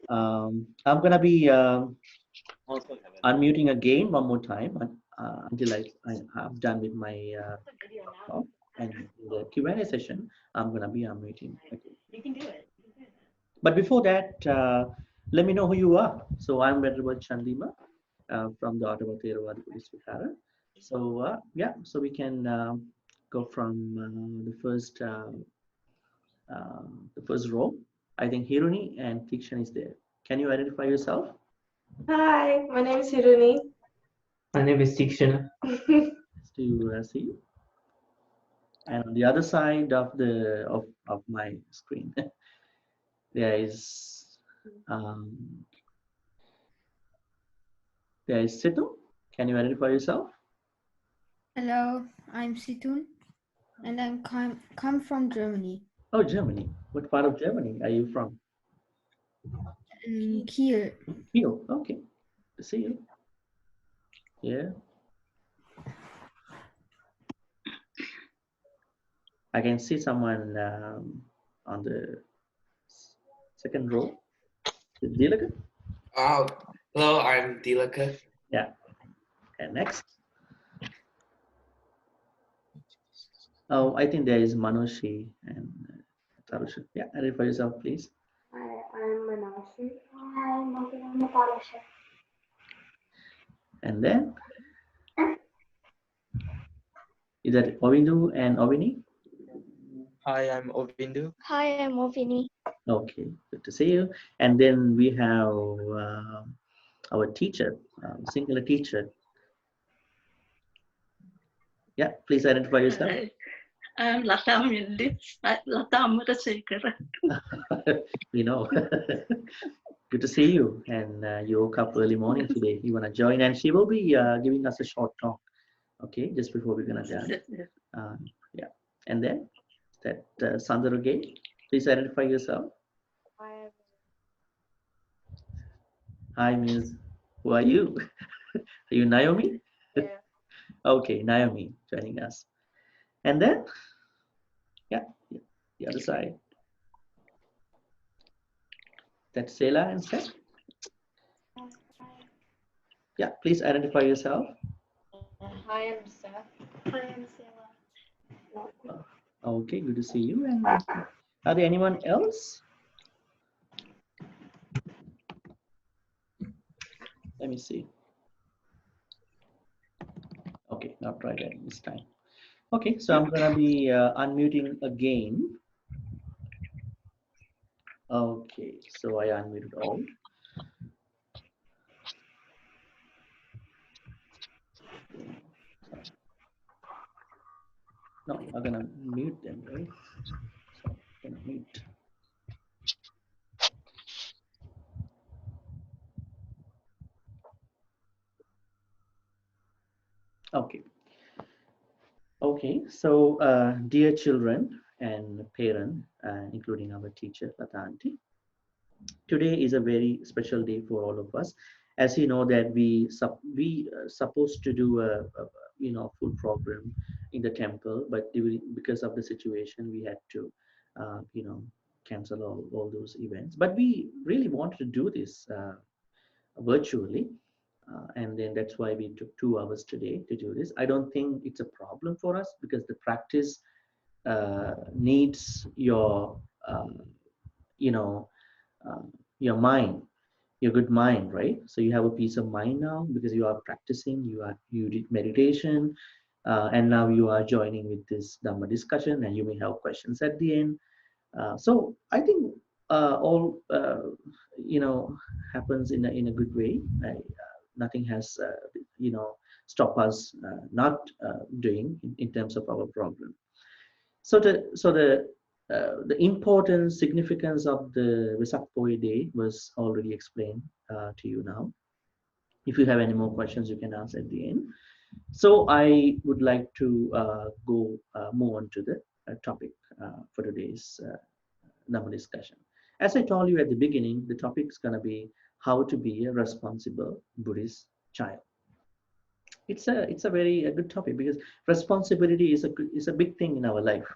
I'm gonna be unmuting again one more time until I'm done with my talk. And in the Q&A session, I'm gonna be unmuting again. You can do it. But before that, let me know who you are. So I'm Venerable Chandima from the Ottawa Theravada Buddhist Vihara. So yeah, so we can go from the first row. I think Hiruni and Tikshan is there. Can you identify yourself? Hi, my name is Hiruni. My name is Tikshana. Nice to see you. And on the other side of my screen, there is Situ. Can you identify yourself? Hello, I'm Situn, and I'm come from Germany. Oh, Germany. What part of Germany are you from? Kiel. Kiel. Okay. Good to see you. Yeah. I can see someone on the second row. Is Dilaka? Hello, I'm Dilaka. Yeah. And next. Oh, I think there is Manoshi and Tarusha. Yeah, identify yourself, please. Hi, I'm Manashi. Hi, I'm Natasha. And then, is that Ovindu and Ovini? Hi, I'm Ovindu. Hi, I'm Ovini. Okay, good to see you. And then we have our teacher, singular teacher. Yeah, please identify yourself. I'm Lata Amurasekara. We know. Good to see you. And you woke up early morning today. You want to join, and she will be giving us a short talk. Okay, just before we're gonna done. Yeah, and then that Sandaruge, please identify yourself. Hi, Ms. Who are you? Are you Naomi? Yeah. Okay, Naomi joining us. And then, yeah, the other side. That's Sela and Seth. Yeah, please identify yourself. Hi, I'm Seth. Hi, I'm Sela. Okay, good to see you. And are there anyone else? Let me see. Okay, not right at this time. Okay, so I'm gonna be unmuting again. Okay, so I unmuted all. No, I'm gonna mute them, right? So I'm gonna mute. Okay. Okay, so dear children and parent, including our teacher, Lata Aunty, today is a very special day for all of us. As you know that we supposed to do a full program in the temple, but because of the situation, we had to cancel all those events. But we really wanted to do this virtually. And then that's why we took 2 hours today to do this. I don't think it's a problem for us because the practice needs your, your mind, your good mind, right? So you have a peace of mind now because you are practicing, you did meditation, and now you are joining with this Dhamma discussion, and you may have questions at the end. So I think all happens in a good way. Nothing has stop us not doing in terms of our program. So the important significance of the Vesak Day was already explained to you now. If you have any more questions, you can ask at the end. So I would like to move on to the topic for today's Dhamma discussion. As I told you at the beginning, the topic is going to be how to be a responsible Buddhist child. It's a very good topic because responsibility is a big thing in our life.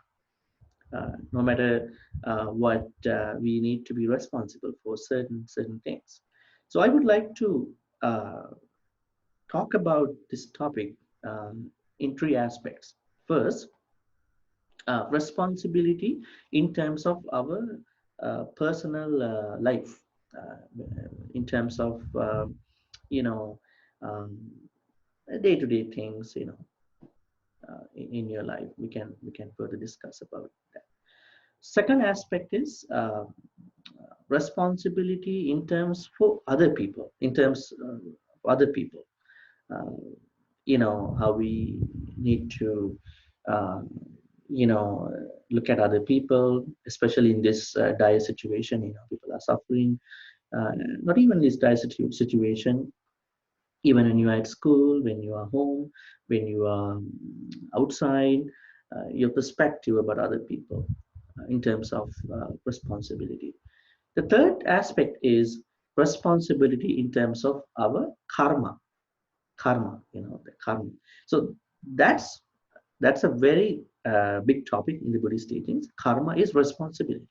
No matter what, we need to be responsible for certain things. So I would like to talk about this topic in 3 aspects. First, responsibility in terms of our personal life, in terms of day-to-day things, in your life. We can further discuss about that. Second aspect is responsibility in terms for other people, how we need to look at other people, especially in this dire situation. People are suffering. Not even this dire situation, even when you are at school, when you are home, when you are outside, your perspective about other people in terms of responsibility. The third aspect is responsibility in terms of our karma, the karma. So that's a very big topic in the Buddhist teachings. Karma is responsibility.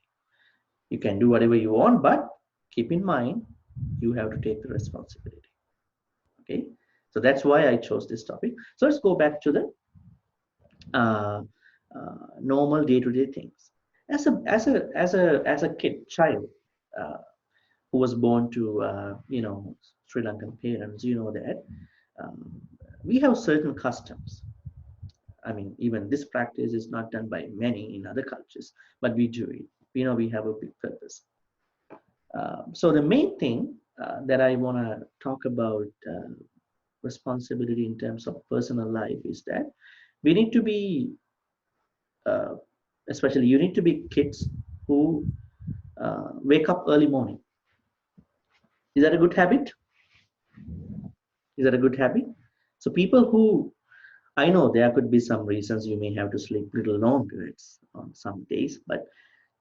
You can do whatever you want, but keep in mind, you have to take the responsibility. Okay, so that's why I chose this topic. So let's go back to the normal day-to-day things. As a child who was born to Sri Lankan parents, that we have certain customs. I mean, even this practice is not done by many in other cultures, but we do it. We have a big purpose. So the main thing that I want to talk about responsibility in terms of personal life is that we need to be, especially you need to be kids who wake up early morning. Is that a good habit? Is that a good habit? So people who, I know there could be some reasons you may have to sleep little longer on some days, but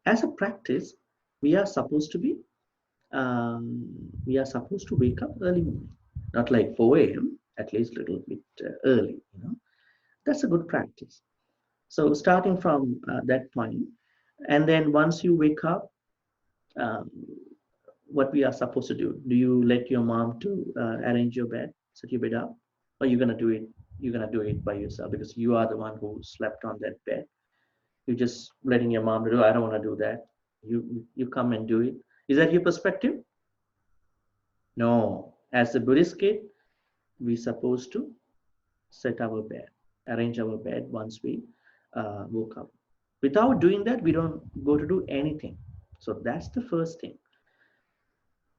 as a practice, we are supposed to wake up early morning, not like 4 a.m., at least a little bit early. That's a good practice. So starting from that point, and then once you wake up, what we are supposed to do? Do you let your mom to arrange your bed, set your bed up, or you're gonna do it? You're gonna do it by yourself because you are the one who slept on that bed. You're just letting your mom do. I don't want to do that. You come and do it. Is that your perspective? No. As a Buddhist kid, we're supposed to set our bed, arrange our bed once we woke up. Without doing that, we don't go to do anything. So that's the first thing.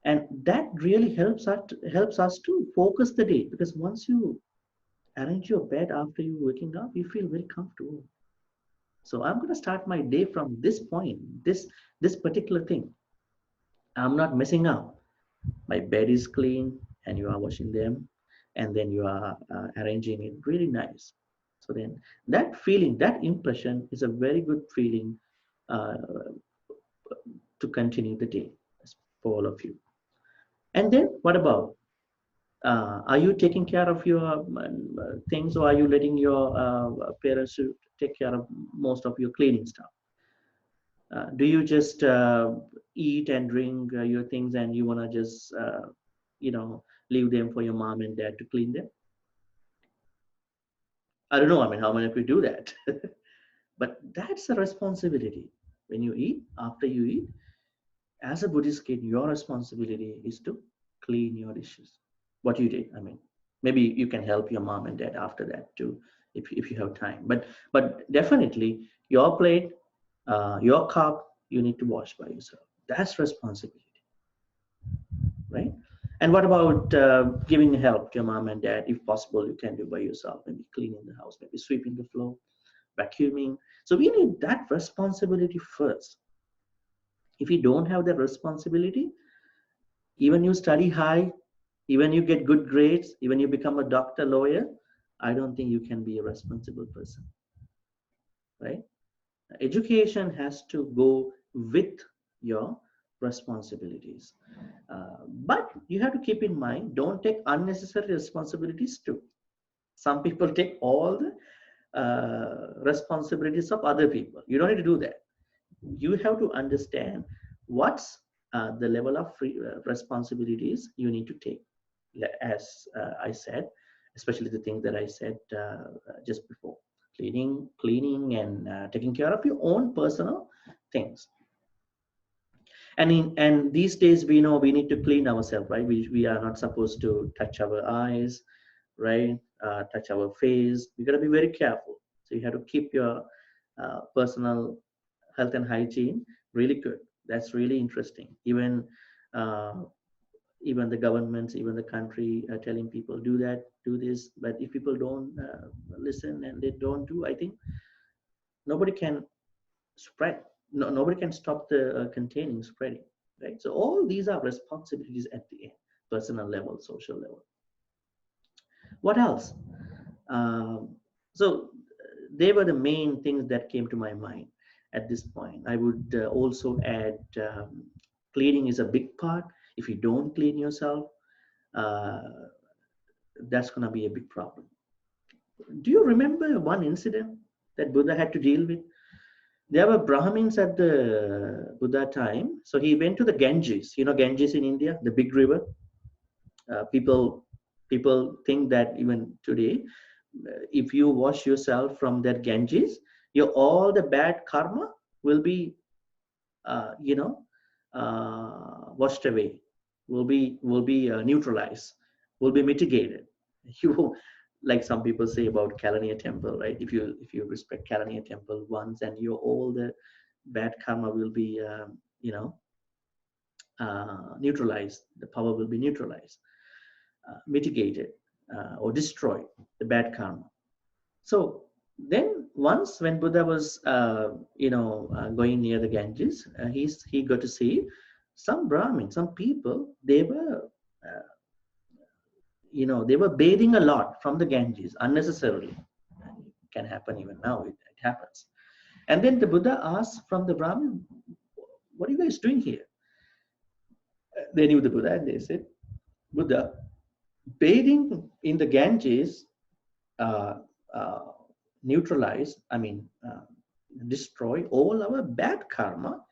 And that really helps us to focus the day, because once you arrange your bed after you waking up, you feel very comfortable. So I'm going to start my day from this point, this particular thing. I'm not messing up. My bed is clean and you are washing them, and then you are arranging it really nice. So then that feeling, that impression is a very good feeling to continue the day for all of you. And then what about, are you taking care of your things, or are you letting your parents to take care of most of your cleaning stuff? Do you just eat and drink your things and you want to just, leave them for your mom and dad to clean them? I don't know, I mean, how many of you do that? But that's a responsibility. When you eat, after you eat, as a Buddhist kid, your responsibility is to clean your dishes. What you did, I mean, maybe you can help your mom and dad after that too, if you have time. But definitely, your plate, your cup, you need to wash by yourself. That's responsibility, right? And what about giving help to your mom and dad? If possible, you can do by yourself. Maybe cleaning the house, maybe sweeping the floor, vacuuming. So we need that responsibility first. If you don't have that responsibility, even you study high, even you get good grades, even you become a doctor, lawyer, I don't think you can be a responsible person, right? Education has to go with your responsibilities. But you have to keep in mind, don't take unnecessary responsibilities too. Some people take all the responsibilities of other people. You don't need to do that. You have to understand what's the level of responsibilities you need to take. As I said, especially the things that I said just before, cleaning and taking care of your own personal things. And these days we know we need to clean ourselves, right? We are not supposed to touch our eyes, right? Touch our face. We got to be very careful. So you have to keep your personal health and hygiene really good. That's really interesting. Uh, even the governments, even the country are telling people do that, do this. But if people don't listen and they don't do, I think nobody can spread. No, nobody can stop the containing spreading, right? So all these are responsibilities at the end, personal level, social level. What else? So they were the main things that came to my mind at this point. I would also add cleaning is a big part. If you don't clean yourself, uh, that's going to be a big problem. Do you remember one incident that Buddha had to deal with? There were Brahmins at the Buddha time. So he went to the Ganges. You know Ganges in India, the big river. People think that even today, if you wash yourself from that Ganges, your all the bad karma will be, washed away, will be neutralized, will be mitigated. You, like some people say about Kalaniya temple, right? If you respect Kalaniya temple once, and your all the bad karma will be, neutralized. The power will be neutralized, mitigated, or destroyed, the bad karma. So then once when Buddha was, going near the Ganges, he got to see some Brahmins, some people, they were bathing a lot from the Ganges unnecessarily. It can happen even now, it happens. And then the Buddha asked from the Brahmin, what are you guys doing here? They knew the Buddha and they said, Buddha, bathing in the Ganges uh, uh, destroy all our bad karma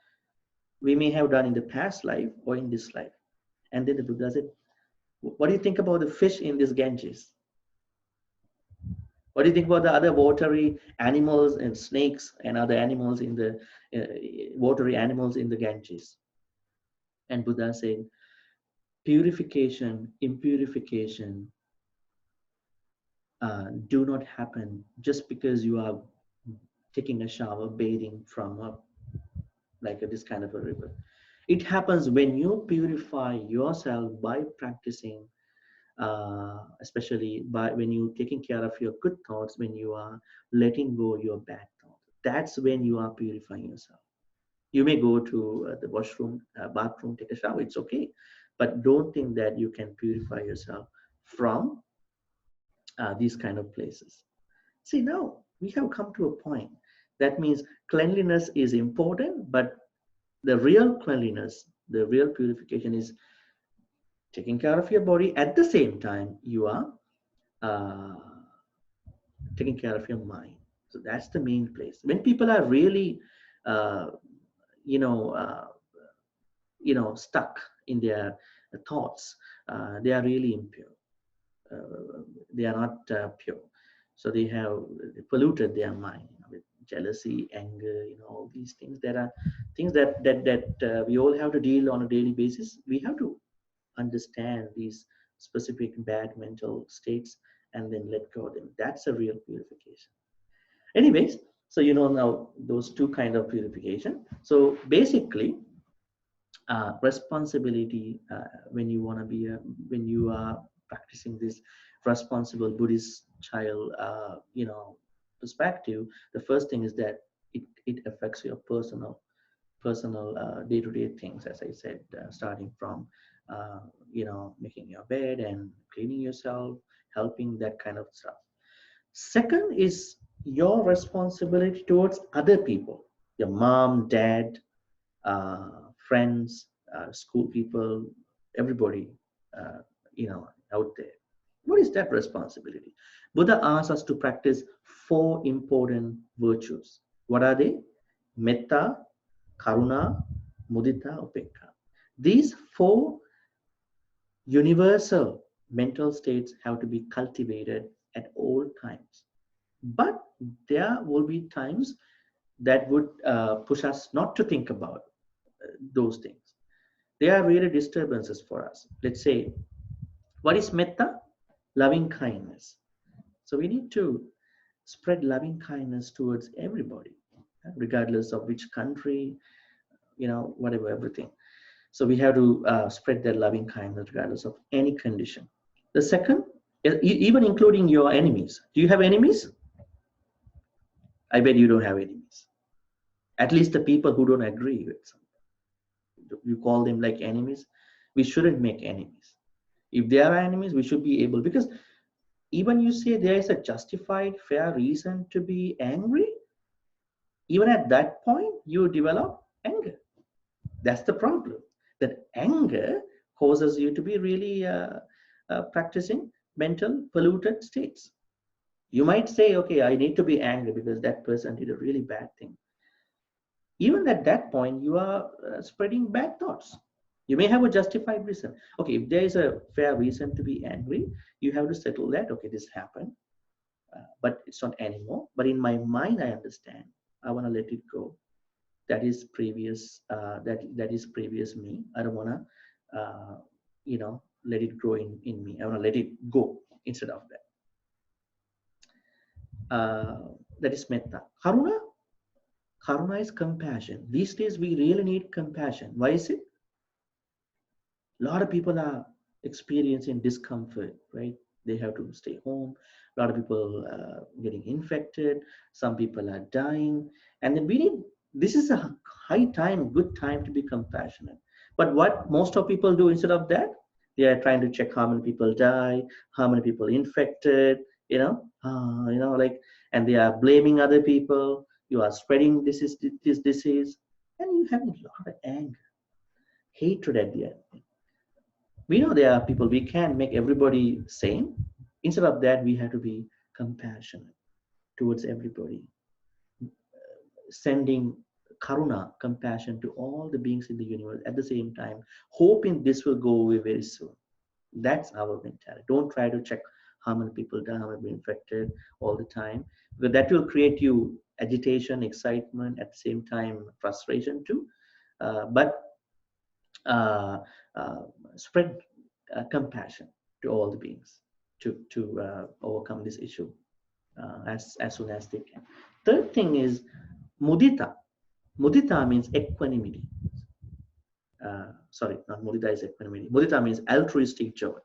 we may have done in the past life or in this life. And then the Buddha said, what do you think about the fish in this Ganges? What do you think about the other watery animals and snakes and other animals in the watery animals in the Ganges? And Buddha said, purification, impurification do not happen just because you are taking a shower, bathing from this kind of a river. It happens when you purify yourself by practicing, especially when you taking care of your good thoughts, when you are letting go your bad thoughts. That's when you are purifying yourself. You may go to the washroom, bathroom, take a shower. It's okay, but don't think that you can purify yourself from these kind of places. See, now we have come to a point. That means cleanliness is important, but the real cleanliness, the real purification is taking care of your body. At the same time, you are uh, taking care of your mind. So that's the main place. When people are really stuck in their thoughts, they are really impure. They are not pure. So they have polluted their mind with jealousy, anger, all these things. There are things that we all have to deal on a daily basis. We have to understand these specific bad mental states and then let go of them. That's a real purification. Anyways, so now those two kind of purification. So basically, responsibility, when you are practicing this responsible Buddhist child perspective, the first thing is that it affects your personal day-to-day things, as I said, starting from making your bed and cleaning yourself, helping, that kind of stuff. Second is your responsibility towards other people, your mom, dad, friends, school people, everybody, out there. What is that responsibility? Buddha asks us to practice 4 important virtues. What are they? Metta, Karuna, Mudita, Upekkha. These 4 universal mental states have to be cultivated at all times. But there will be times that would push us not to think about those things. They are really disturbances for us. Let's say, what is metta? Loving kindness. So we need to spread loving kindness towards everybody, regardless of which country, whatever, everything. So we have to spread that loving kindness regardless of any condition. The second, even including your enemies. Do you have enemies? I bet you don't have enemies. At least the people who don't agree with something. You call them like enemies. We shouldn't make enemies. If they are enemies, we should be able, because even you say there is a justified, fair reason to be angry, even at that point, you develop anger. That's the problem. That anger causes you to be really practicing mental polluted states. You might say, okay, I need to be angry because that person did a really bad thing. Even at that point, you are spreading bad thoughts. You may have a justified reason. Okay, if there is a fair reason to be angry, you have to settle that. Okay, this happened, but it's not anymore. But in my mind, I understand. I want to let it go. That is previous. That is previous me. I don't want to, let it grow in me. I want to let it go instead of that. That is metta. Karuna. Karuna is compassion. These days, we really need compassion. Why is it? A lot of people are experiencing discomfort, right? They have to stay home. A lot of people getting infected. Some people are dying. And then this is a good time to be compassionate. But what most of people do instead of that, they are trying to check how many people die, how many people infected, and they are blaming other people. You are spreading this disease, and you have a lot of anger, hatred at the end. We know there are people, we can't make everybody same. Instead of that, we have to be compassionate towards everybody, sending karuna, compassion to all the beings in the universe at the same time, hoping this will go away very soon. That's our mentality. Don't try to check how many people die, how many been infected all the time, because that will create you agitation, excitement, at the same time frustration too. But spread compassion to all the beings to overcome this issue as soon as they can. Third thing is mudita. Mudita means equanimity. Sorry, not mudita is equanimity. Mudita means altruistic joy.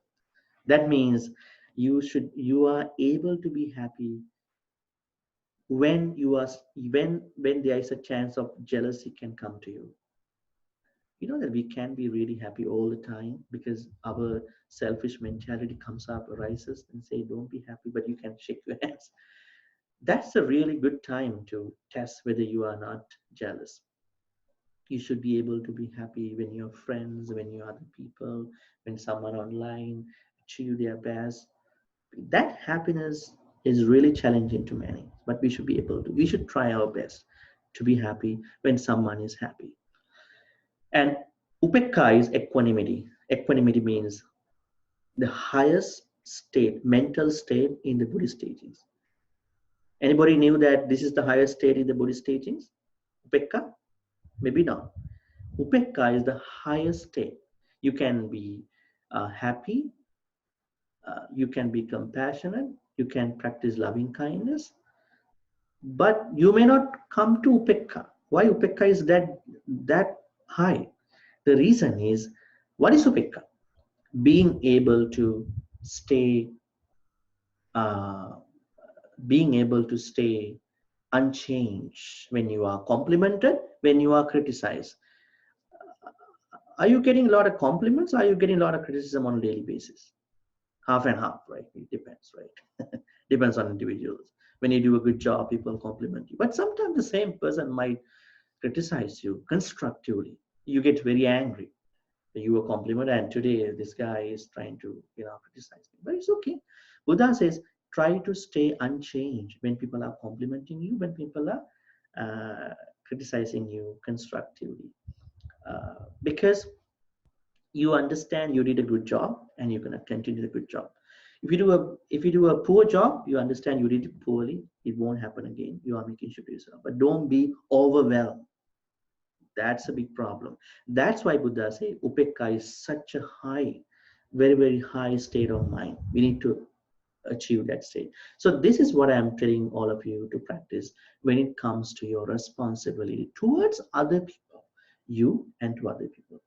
That means you are able to be happy when there is a chance of jealousy can come to you. You know that we can't be really happy all the time because our selfish mentality comes up, arises, and say, don't be happy, but you can shake your hands. That's a really good time to test whether you are not jealous. You should be able to be happy when your friends, when your other people, when someone online achieve their best. That happiness is really challenging to many, but we should be able to. We should try our best to be happy when someone is happy. And upekkha is equanimity. Equanimity means the highest state, mental state in the Buddhist teachings. Anybody knew that this is the highest state in the Buddhist teachings? Upekkha? Maybe not. Upekkha is the highest state. You can be happy, you can be compassionate, you can practice loving kindness, but you may not come to upekkha. Why upekkha is that high? The reason is, what is upekkha? Being able to stay, uh, being able to stay unchanged when you are complimented, when you are criticized. Are you getting a lot of compliments? Or are you getting a lot of criticism on a daily basis? Half and half, right? It depends, right? Depends on individuals. When you do a good job, people compliment you. But sometimes the same person might criticize you constructively. You get very angry. You were complimented, and today this guy is trying to, criticize me. But it's okay. Buddha says, try to stay unchanged when people are complimenting you, when people are criticizing you constructively. Because you understand you did a good job and you're going to continue the good job. If you do a poor job, you understand you did it poorly. It won't happen again. You are making sure to yourself. But don't be overwhelmed. That's a big problem. That's why Buddha say upekkha is such a high, very, very high state of mind. We need to achieve that state. So this is what I'm telling all of you to practice when it comes to your responsibility towards other people, you and to other people.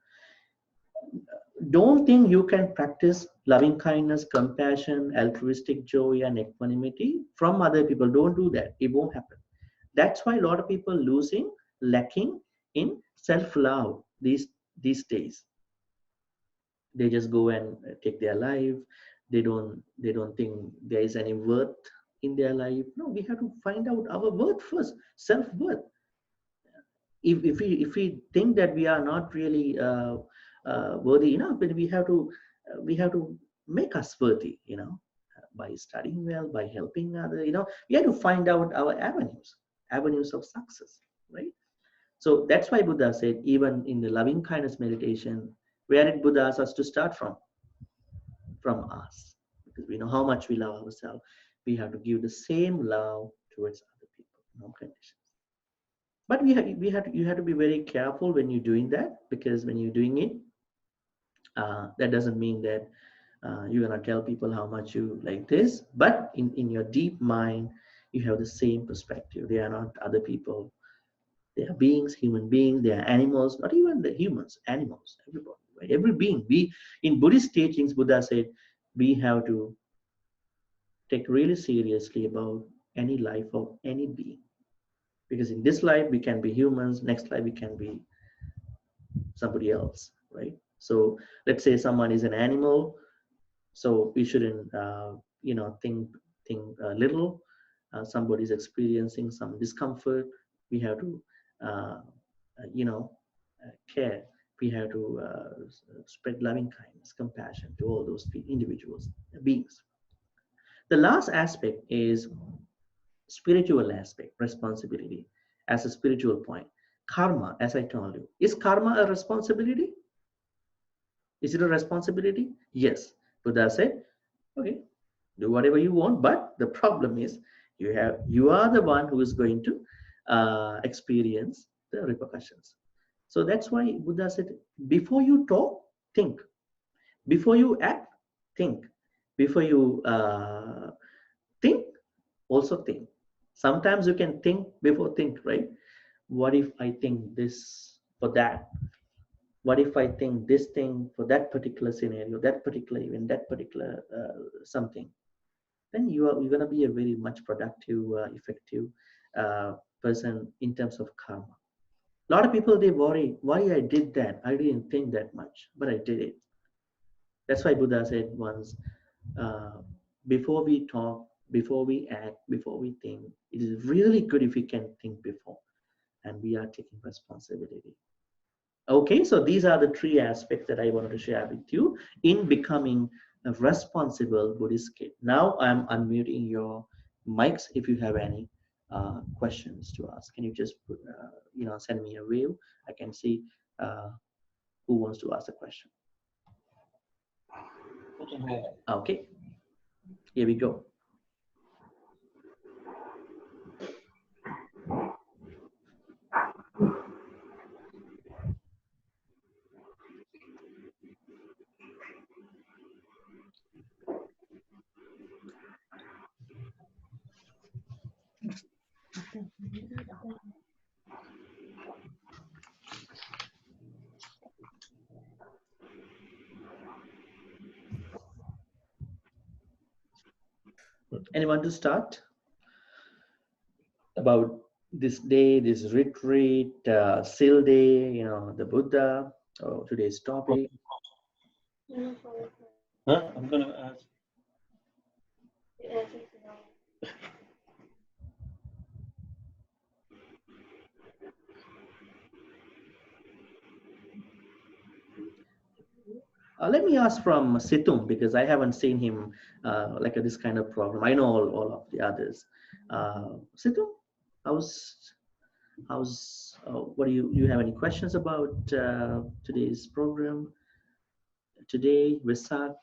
Don't think you can practice loving kindness, compassion, altruistic joy, and equanimity from other people. Don't do that. It won't happen. That's why a lot of people lacking in self-love these days. They just go and take their life. They don't think there is any worth in their life. No, we have to find out our worth first, self-worth. If we think that we are not really worthy enough, then we have to make us worthy, by studying well, by helping others. We have to find out our avenues of success, right? So that's why Buddha said, even in the loving kindness meditation, where did Buddha ask us to start from? From us, because we know how much we love ourselves. We have to give the same love towards other people, no conditions. But you have to be very careful when you're doing that, because when you're doing it, that doesn't mean that you're gonna tell people how much you like this, but in your deep mind, you have the same perspective. They are not other people. They are beings, human beings. They are animals, not even the humans, animals, everybody, right? Every being. In Buddhist teachings, Buddha said, we have to take really seriously about any life of any being. Because in this life, we can be humans. Next life, we can be somebody else, right? So let's say someone is an animal. So we shouldn't, think little. Somebody is experiencing some discomfort. We have to, care. We have to spread loving kindness, compassion to all those individuals, beings. The last aspect is spiritual aspect, responsibility as a spiritual point. Karma, as I told you, is karma a responsibility? Is it a responsibility? Yes. Buddha said, okay, do whatever you want, but the problem is you are the one who is going to experience the repercussions. So that's why Buddha said, before you talk, think. Before you act, think. Before you think, also think. Sometimes you can think before think, right? What if I think this for that? What if I think this thing for that particular scenario, that particular event, that particular something? Then you're going to be a very much productive, effective person in terms of karma. A lot of people, they worry, why I did that? I didn't think that much, but I did it. That's why Buddha said once, before we talk, before we act, before we think, it is really good if we can think before, and we are taking responsibility. Okay, so these are the three aspects that I wanted to share with you in becoming a responsible Buddhist kid. Now I'm unmuting your mics. If you have any questions to ask, can you just send me a wave? I can see Who wants to ask a question? Okay, here we go. Anyone to start about this day, this retreat, Seal Day, you know, the Buddha, or today's topic? No, I'm going to ask. Let me ask from Situm, because I haven't seen him like this kind of problem. I know all of the others. Situm, what do you have any questions about today's program? Today, Vesak?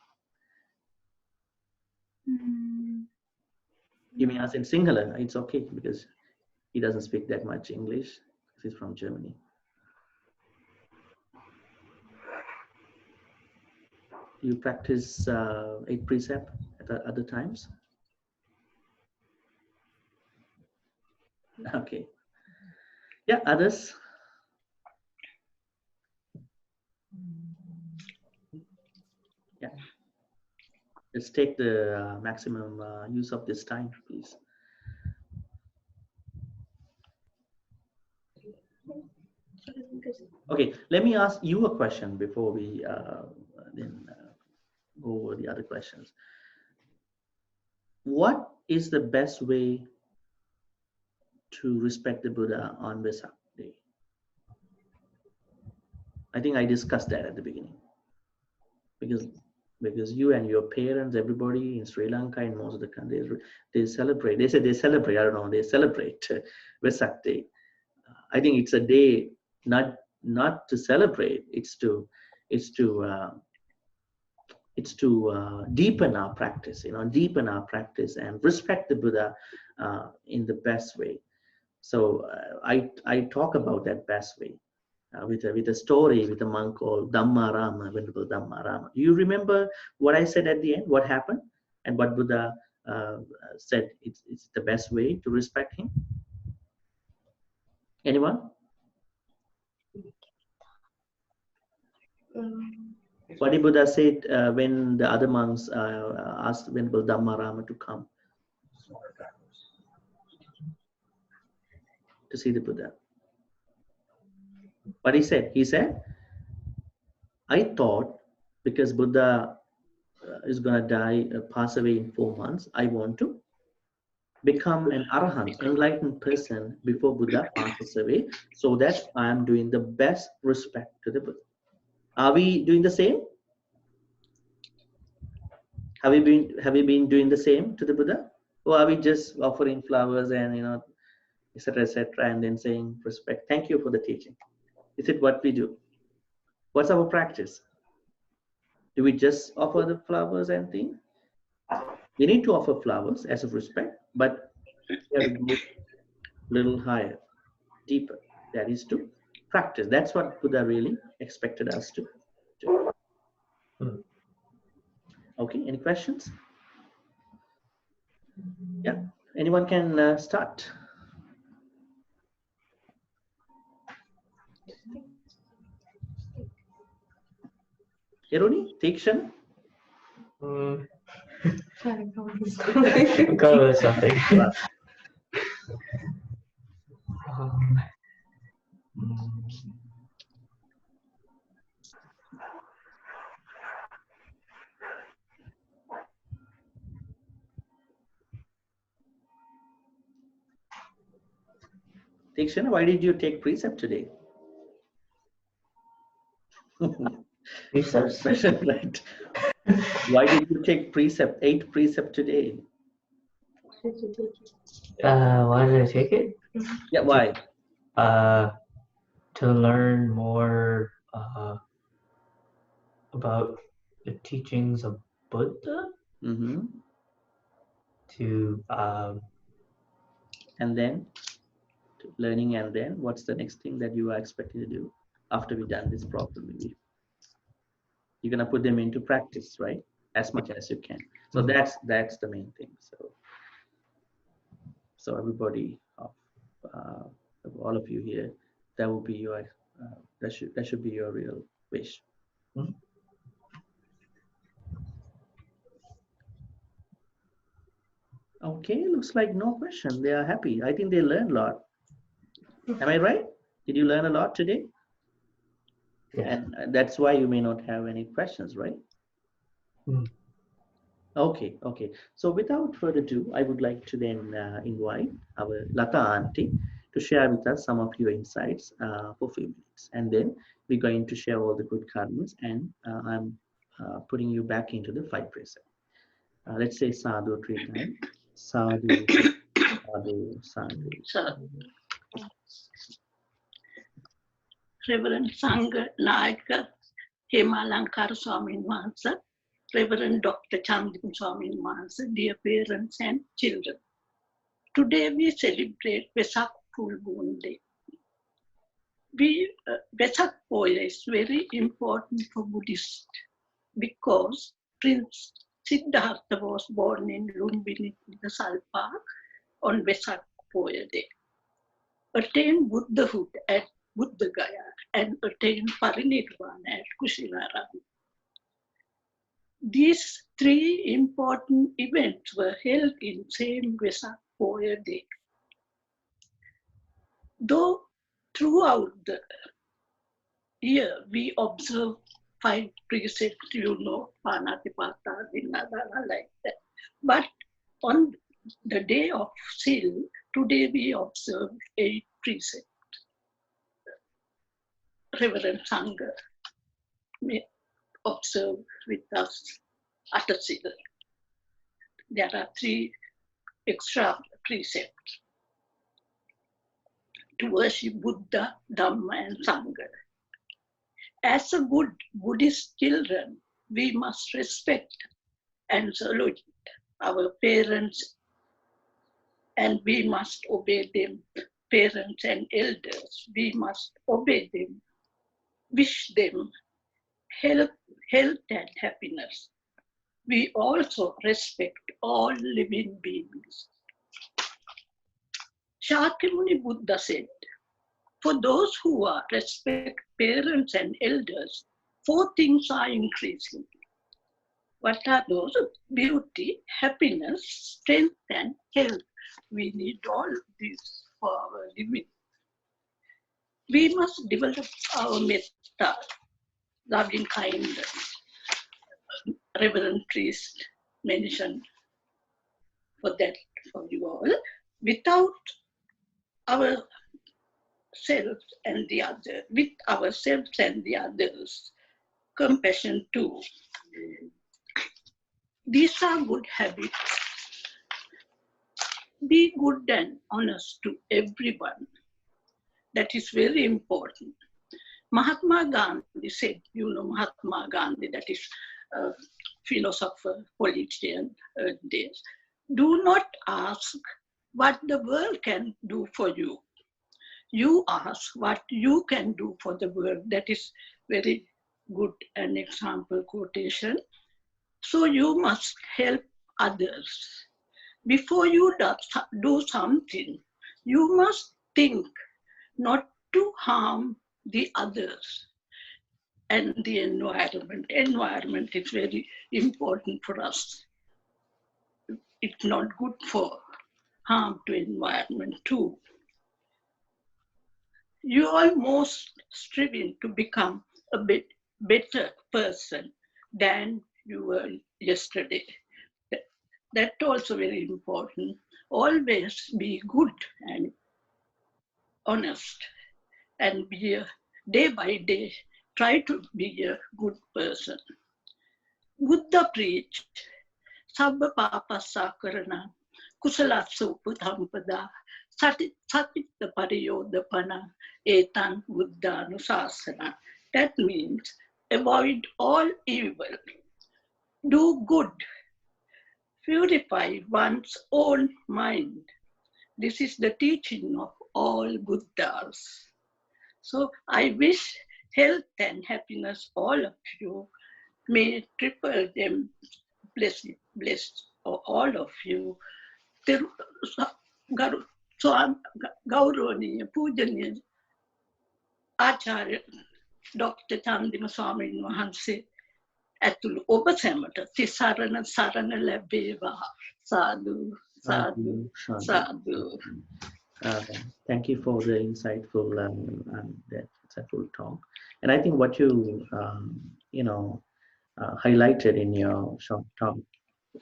You may ask in Sinhala, it's okay, because he doesn't speak that much English. He's from Germany. You practice 8 precepts at other times? Okay. Yeah, others? Yeah. Let's take the maximum use of this time, please. Okay, let me ask you a question before we then go over the other questions. What is the best way to respect the Buddha on Vesak Day? I think I discussed that at the beginning, because you and your parents, everybody in Sri Lanka and most of the countries, they celebrate. They say they celebrate. I don't know. They celebrate Vesak Day. I think it's a day not to celebrate. It's to deepen our practice. You know, deepen our practice and respect the Buddha in the best way. So I talk about that best way. With a story with a monk called Dhamma, Venerable Dhamma. You remember what I said at the end? What happened and what Buddha said? It's the best way to respect him. Anyone? What did Buddha say when the other monks asked Venerable Dhamma to come to see the Buddha? What he said? He said, I thought because Buddha is going to die, pass away in 4 months, I want to become an arahant, enlightened person before Buddha passes away, so that I am doing the best respect to the Buddha. Are we doing the same? Have we been doing the same to the Buddha? Or are we just offering flowers and, you know, etc., and then saying respect, thank you for the teaching? Is it what we do? What's our practice? Do we just offer the flowers and things? We need to offer flowers as a respect, but we have to go a little higher, deeper. That is to practice. That's what Buddha really expected us to do. Okay, any questions? Yeah, anyone can start. Hiruni, Tikshan? Cover something. Tikshan, why did you take precept today? Precepts? Right. Why did you take 8 precept today? Why did I take it? Yeah, why? To learn more about the teachings of Buddha Mm-hmm. to And then learning, and then what's the next thing that you are expected to do after we've done this problem? Maybe you're gonna put them into practice, right? As much as you can. So that's the main thing. So everybody, all of you here, that will be your that should be your real wish. Mhm. Okay, looks like no question. They are happy. I think they learned a lot. Am I right? Did you learn a lot today? yes. And that's why you may not have any questions, right? Mm. Okay. So without further ado, I would like to then invite our Lata auntie to share with us some of your insights for a few minutes. And then we're going to share all the good karmas, and I'm putting you back into the 5 precepts. Let's say sadhu 3 times. Sadhu, sadhu, sadhu. Reverend Sangha Nayaka Hemalankara Swamin Wahanse, Reverend Dr. Chandin Swamin Wahanse, dear parents and children. Today we celebrate Vesak full moon day. Vesak Pūjā is very important for Buddhists because Prince Siddhartha was born in Lumbini, the Salpa, on Vesak Pūjā day. Attained Buddhahood at Buddha Gaya and attained Parinirvana at Kushinaram. These 3 important events were held in same Vesak Pūjā day. Though throughout the year we observe 5 precepts, Panatipata, Dinadana, like that. But on the day of Sil, today we observe 8 precepts. Reverend Sangha may observe with us at a Sil. There are 3 extra precepts to worship Buddha, Dhamma, and Sangha. As a good Buddhist children, we must respect and salute our parents, and we must obey them. Parents and elders, we must obey them, wish them health and happiness. We also respect all living beings. Shakyamuni Buddha said, for those who are respect parents and elders, 4 things are increasing. What are those? Beauty, happiness, strength, and health. We need all these for our living. We must develop our metta, loving kindness. Reverend priest mentioned for that for you all. Without ourselves and the other, with ourselves and the others, compassion too. These are good habits. Be good and honest to everyone. That is very important. Mahatma Gandhi said, Mahatma Gandhi, that is a philosopher, politician, days. Do not ask what the world can do for you. You ask what you can do for the world. That is very good an example quotation. So you must help others. Before you do something, you must think not to harm the others and the environment. Environment is very important for us. It's not good for harm to environment too. You are most striving to become a bit better person than you were yesterday. That's also very important. Always be good and honest, and be day by day, try to be a good person. Buddha preached, Sabba Papasa Karana, Kusalasa Upadhampada, Satitta Pariyodapana, Etan Buddha Nusasana. That means avoid all evil, do good, purify one's own mind. This is the teaching of all Buddhas. So I wish health and happiness all of you. May triple them bless all of you. Gauraniya Pujaniya Acharya Dr. Chandima Swamin Wahanse ඇතුළු ඔබ සැමට තිසරණ සරණ ලැබේවා. Sadhu, sadhu, sadhu. Thank you for the insightful talk. And I think what you highlighted in your short talk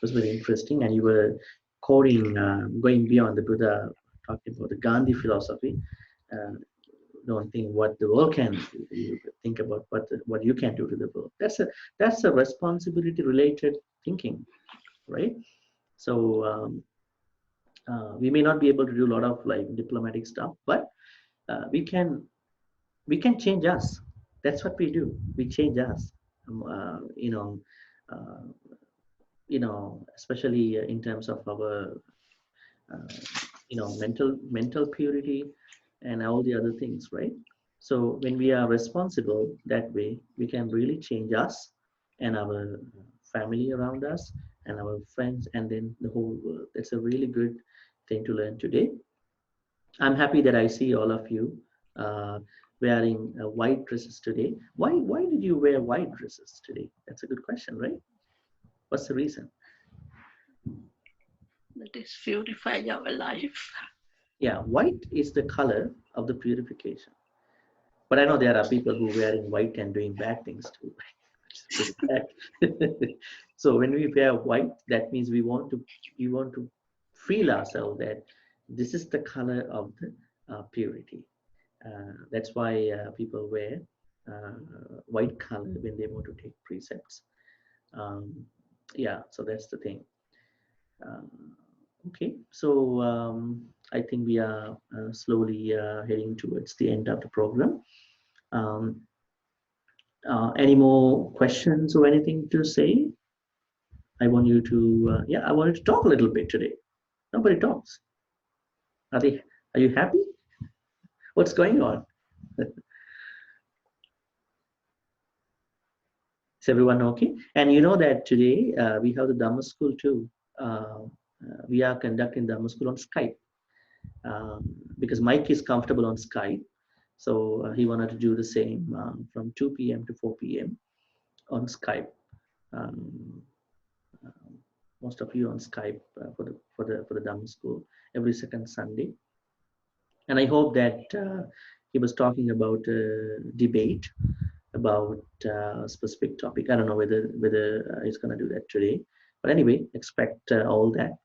was very interesting, and you were quoting, going beyond the Buddha, talking about the Gandhi philosophy. Don't think what the world can do. You think about what you can do to the world. That's a responsibility related thinking, right? So we may not be able to do a lot of like diplomatic stuff, but we can change us. That's what we do. We change us. Especially in terms of our mental purity and all the other things, right? So when we are responsible that way, we can really change us and our family around us and our friends and then the whole world. That's a really good thing to learn today. I'm happy that I see all of you wearing white dresses today. Why did you wear white dresses today? That's a good question, right? What's the reason? That is purify our life. Yeah, white is the color of the purification. But I know there are people who are wearing white and doing bad things too. So when we wear white, that means we want to feel ourselves that this is the color of the purity. That's why people wear white color when they want to take precepts. Yeah, so that's the thing. Okay, so I think we are slowly heading towards the end of the program. Any more questions or anything to say? I want you to, I wanted to talk a little bit today. Nobody talks. Are you happy? What's going on? Is everyone okay? And you know that today we have the Dhamma school too. We are conducting Dhamma school on Skype because Mike is comfortable on Skype. So he wanted to do the same from 2 p.m. to 4 p.m. on Skype. Most of you on Skype for the Dhamma school every second Sunday. And I hope that he was talking about debate about a specific topic. I don't know whether he's going to do that today. But anyway, expect all that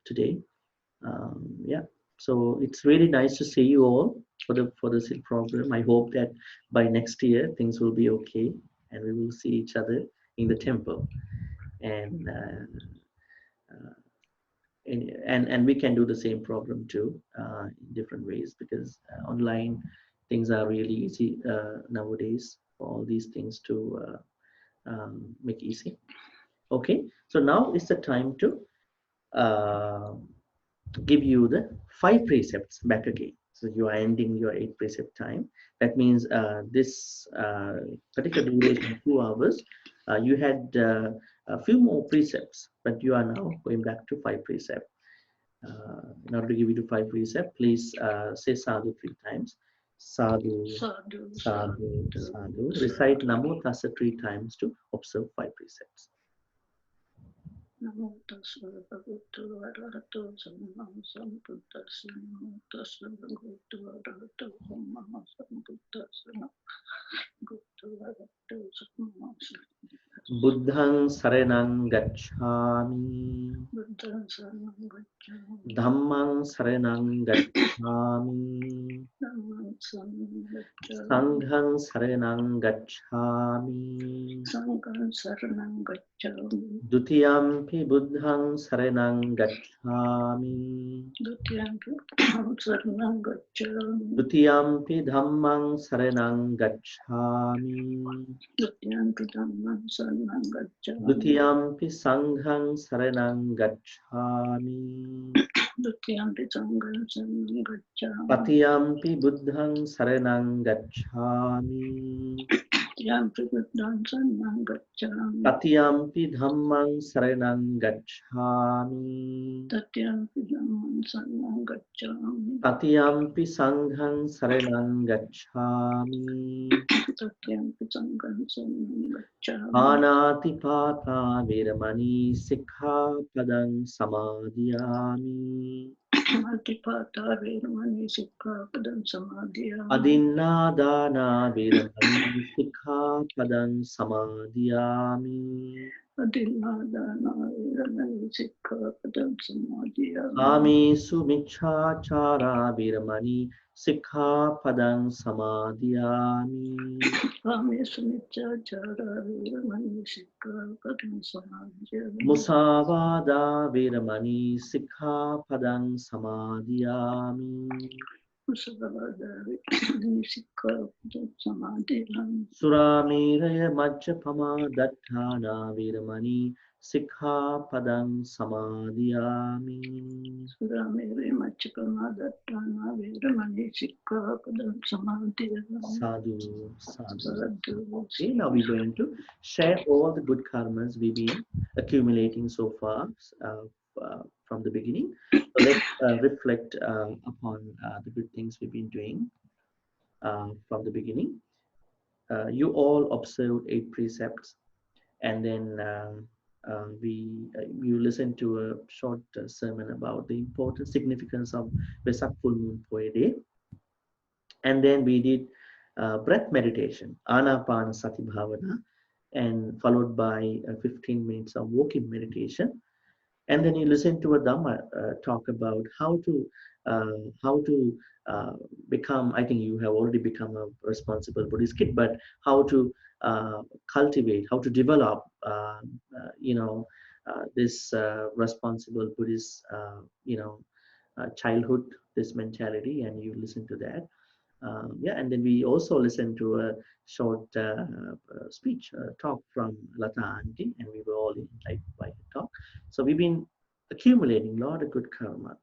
today. Yeah. So it's really nice to see you all for the SIL program. I hope that by next year things will be okay and we will see each other in the temple, and we can do the same program too in different ways, because online things are really easy nowadays for all these things to make easy. Okay, so now is the time to give you the 5 precepts back again. So you are ending your 8 precept time. That means this particular duration of 2 hours, you had a few more precepts, but you are now going back to 5 precepts. In order to give you the 5 precepts, please say sadhu 3 times. Sadhu, sadhu, sadhu, sadhu. Recite Namo Tassa 3 times to observe 5 precepts. Namo tassa bhagavato arahato samma sambuddhassa. Namo tassa bhagavato arahato samma sambuddhassa. Buddhaṃ saranam gacchāmi. Dhammaṃ saranam gacchāmi. Sangham saranam gacchāmi. gacchami. Dutiyampi buddhang saranang gacchami. Dutiyampi saranang gacchami. Dutiyampi dhammang saranang gacchami. Dutiyampi dhammam saranang gacchami. Dutiyampi sanghang saranang gacchami. Dutiyampi sangham saranang gacchami. Patiyampi buddhang saranang gacchami. Dutiyampi buddham saranang gacchami. Tatiyampi dhammang saranang gacchami. Dutiyampi dhammam saranang gacchami. Tatiyampi sanghang saranang gacchami. Dutiyampi sangham saranang gacchami. Anati pata veramani sikkhapadang samadhiyami. Atipata veramani sikkhapadam samadhiyami. Adinnādāna veramani sikkhapadang samadhiyami. Adinādāna veramani sikkhapadam samadhiyami. Kāmesu micchāchārā veramani sikkhapadang samadhiyami. Kāmesu micchāchārā veramani sikkhapadam samadhiyami. Musāvādā veramani sikkhapadang samadhiyami. Musavādā veramani sikkhapadam samadhiyami. Surameraya majjapama dattana veramani sikkhapadang samadhiyami. Suramere machapama dattana veramani sikkhapadam samadhiyami. Sadhu, sadhu. Sadhu. Okay, now we're going to share all the good karmas we've been accumulating so far from the beginning. So let's reflect upon the good things we've been doing from the beginning. You all observed 8 precepts, and then you listened to a short sermon about the important significance of Vesak full moon Poya day, and then we did breath meditation, Anapanasati Bhavana, and followed by 15 minutes of walking meditation. And then you listen to a Dhamma talk about how to become. I think you have already become a responsible Buddhist kid, but how to cultivate, how to develop, this responsible Buddhist, childhood, this mentality, and you listen to that. And then we also listened to a short speech talk from Lata Auntie, and we were all in like quiet talk. So we've been accumulating a lot of good karma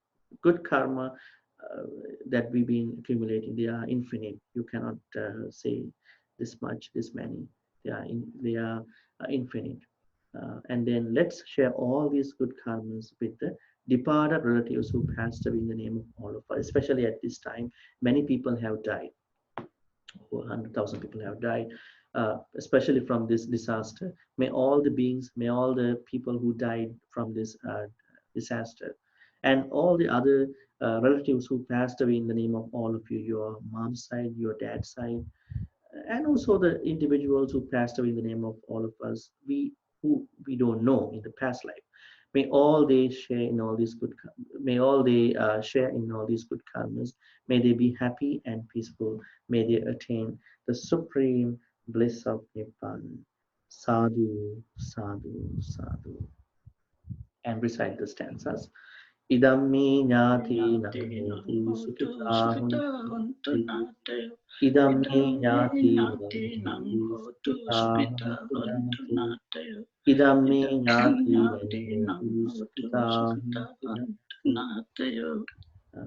that we've been accumulating. They are infinite. You cannot say this much, this many. They are infinite. And then let's share all these good karmas with the departed relatives who passed away in the name of all of us. Especially at this time, many people have died. 100,000 people have died, especially from this disaster. May all the beings, may all the people who died from this disaster, and all the other relatives who passed away in the name of all of you, your mom's side, your dad's side, and also the individuals who passed away in the name of all of us, who we don't know in the past life. May all they share in all these good. May all they share in all these good karmas. May they be happy and peaceful. May they attain the supreme bliss of Nibbana. Sadhu, sadhu, sadhu. And recite the stanzas. Idam me ñāti namotu sukhitāhuntu. Idam me ñāti namotu sukhitāhuntu. Idam me ñāti namotu sukhitāhuntu.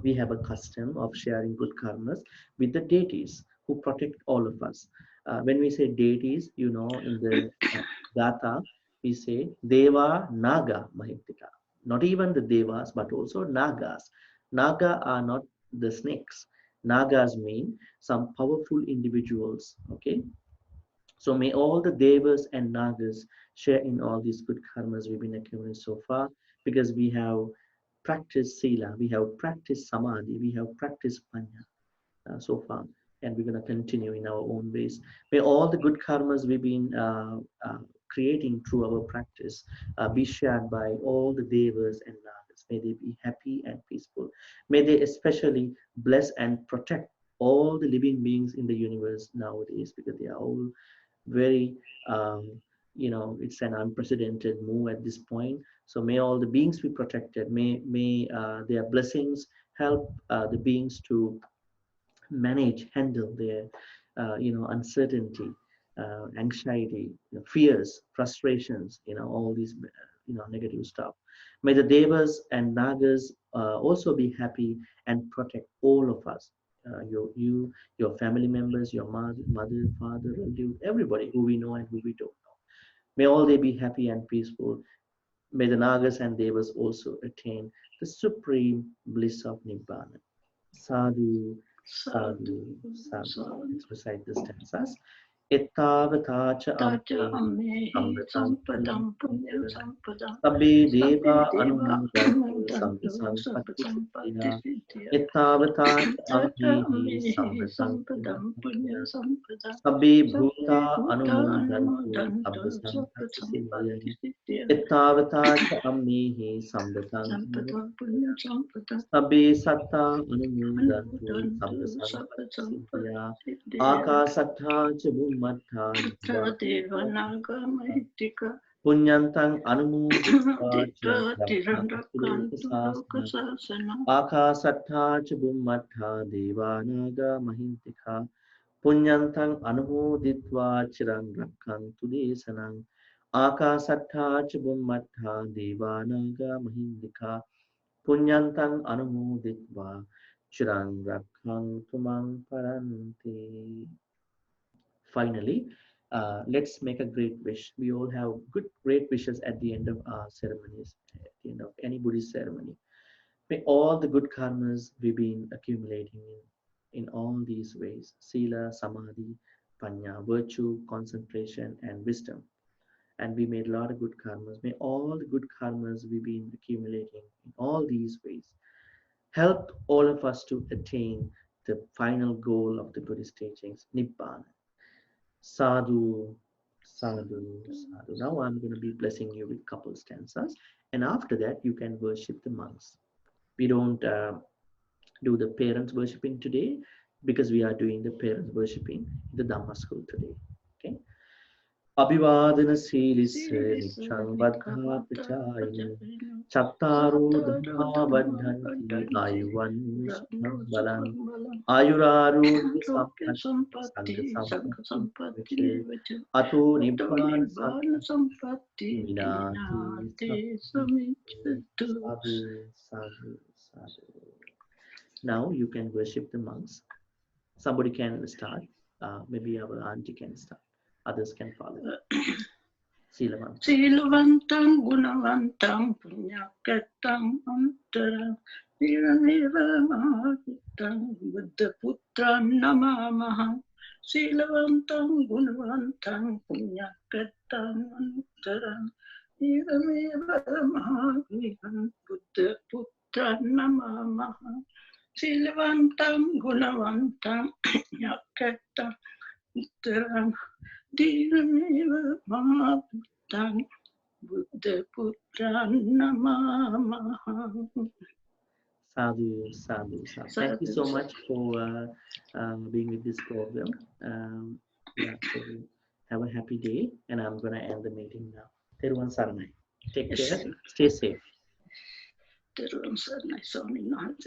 We have a custom of sharing good karmas with the deities who protect all of us. When we say deities, in the Gatha, we say Deva Naga Mahittika. Not even the Devas, but also Nagas. Naga are not the snakes. Nagas mean some powerful individuals. Okay. So may all the Devas and Nagas share in all these good karmas we've been accumulating so far, because we have practiced Sila, we have practiced Samadhi, we have practiced Panya so far, and we're going to continue in our own ways. May all the good karmas we've been creating through our practice be shared by all the Devas and Nagas. May they be happy and peaceful. May they especially bless and protect all the living beings in the universe nowadays, because they are all very it's an unprecedented move at this point. So may all the beings be protected. May their blessings help the beings to handle their uncertainty, anxiety, fears, frustrations, all these negative stuff. May the devas and nagas also be happy and protect all of us, your family members, your mother, father, relative, everybody who we know and who we don't know. May all they be happy and peaceful. May the nagas and devas also attain the supreme bliss of nibbana. Sadhu, sadhu, sadhu. Let's recite the stanzas. Ettavatacha ammehi sampadam punyam sampadam sabbe deva anumodantu sabba sampatti siddhya. Ettavatacha ammehi sampadam punyam sampadam sabbe bhuta anumodantu sabba sampatti siddhya. Ettavatacha ammehi sampadam punyam sampadam sabbe satta anumodantu sabba sampatti siddhya. Akasattha Bhummatha Devanaga Mahitika Punyantang Anumoditva Akasattha Bhummatha Devanaga Mahintika Punyantang Anumoditva Chiran Rakhantu Desanang Akasattha Bhummatha Devanaga Mahintika Punyantang Anumoditva Chiran Rakhantu Mang Paranti. Finally, let's make a great wish. We all have great wishes at the end of our ceremonies, at the end of any Buddhist ceremony. May all the good karmas we've been accumulating in all these ways, sila, samadhi, panya, virtue, concentration, and wisdom. And we made a lot of good karmas. May all the good karmas we've been accumulating in all these ways help all of us to attain the final goal of the Buddhist teachings, Nibbana. Sadhu, sadhu, sadhu. Now I'm going to be blessing you with couple stanzas, and after that you can worship the monks. We don't do the parents worshipping today because we are doing the parents worshipping in the Dhamma school today. Okay. Abhivadana Silisse Nichang Vadhapachayinu Chattaru Dhamma Vadhanti Ayuvan Balan Ayuraru Sampati Sampati Atu Nibbana Sampati Minati Sadhu, sadhu, sadhu. Now you can worship the monks. Somebody can start. Maybe our auntie can start. Others can follow. Silavantam. Silavantam Gunavantam Punyakatam Antaram Nirameva Mahavitam Buddhapūtram Namamaha. Silavantam Gunavantam Punyakatam Antaram Nirameva Mahavitam Buddhapūtram Namamaha. Silavantam Gunavantam Punyakatam Antaram Dhirameva Mahavitam Buddhapūtram Namamaha. Sadhu, sadhu, sadhu. Thank you so much for being with this program. So have a happy day, and I'm going to end the meeting now. Teruvan Saranai. Take care. Stay safe. Teruvan Saranai. Swami Nahat.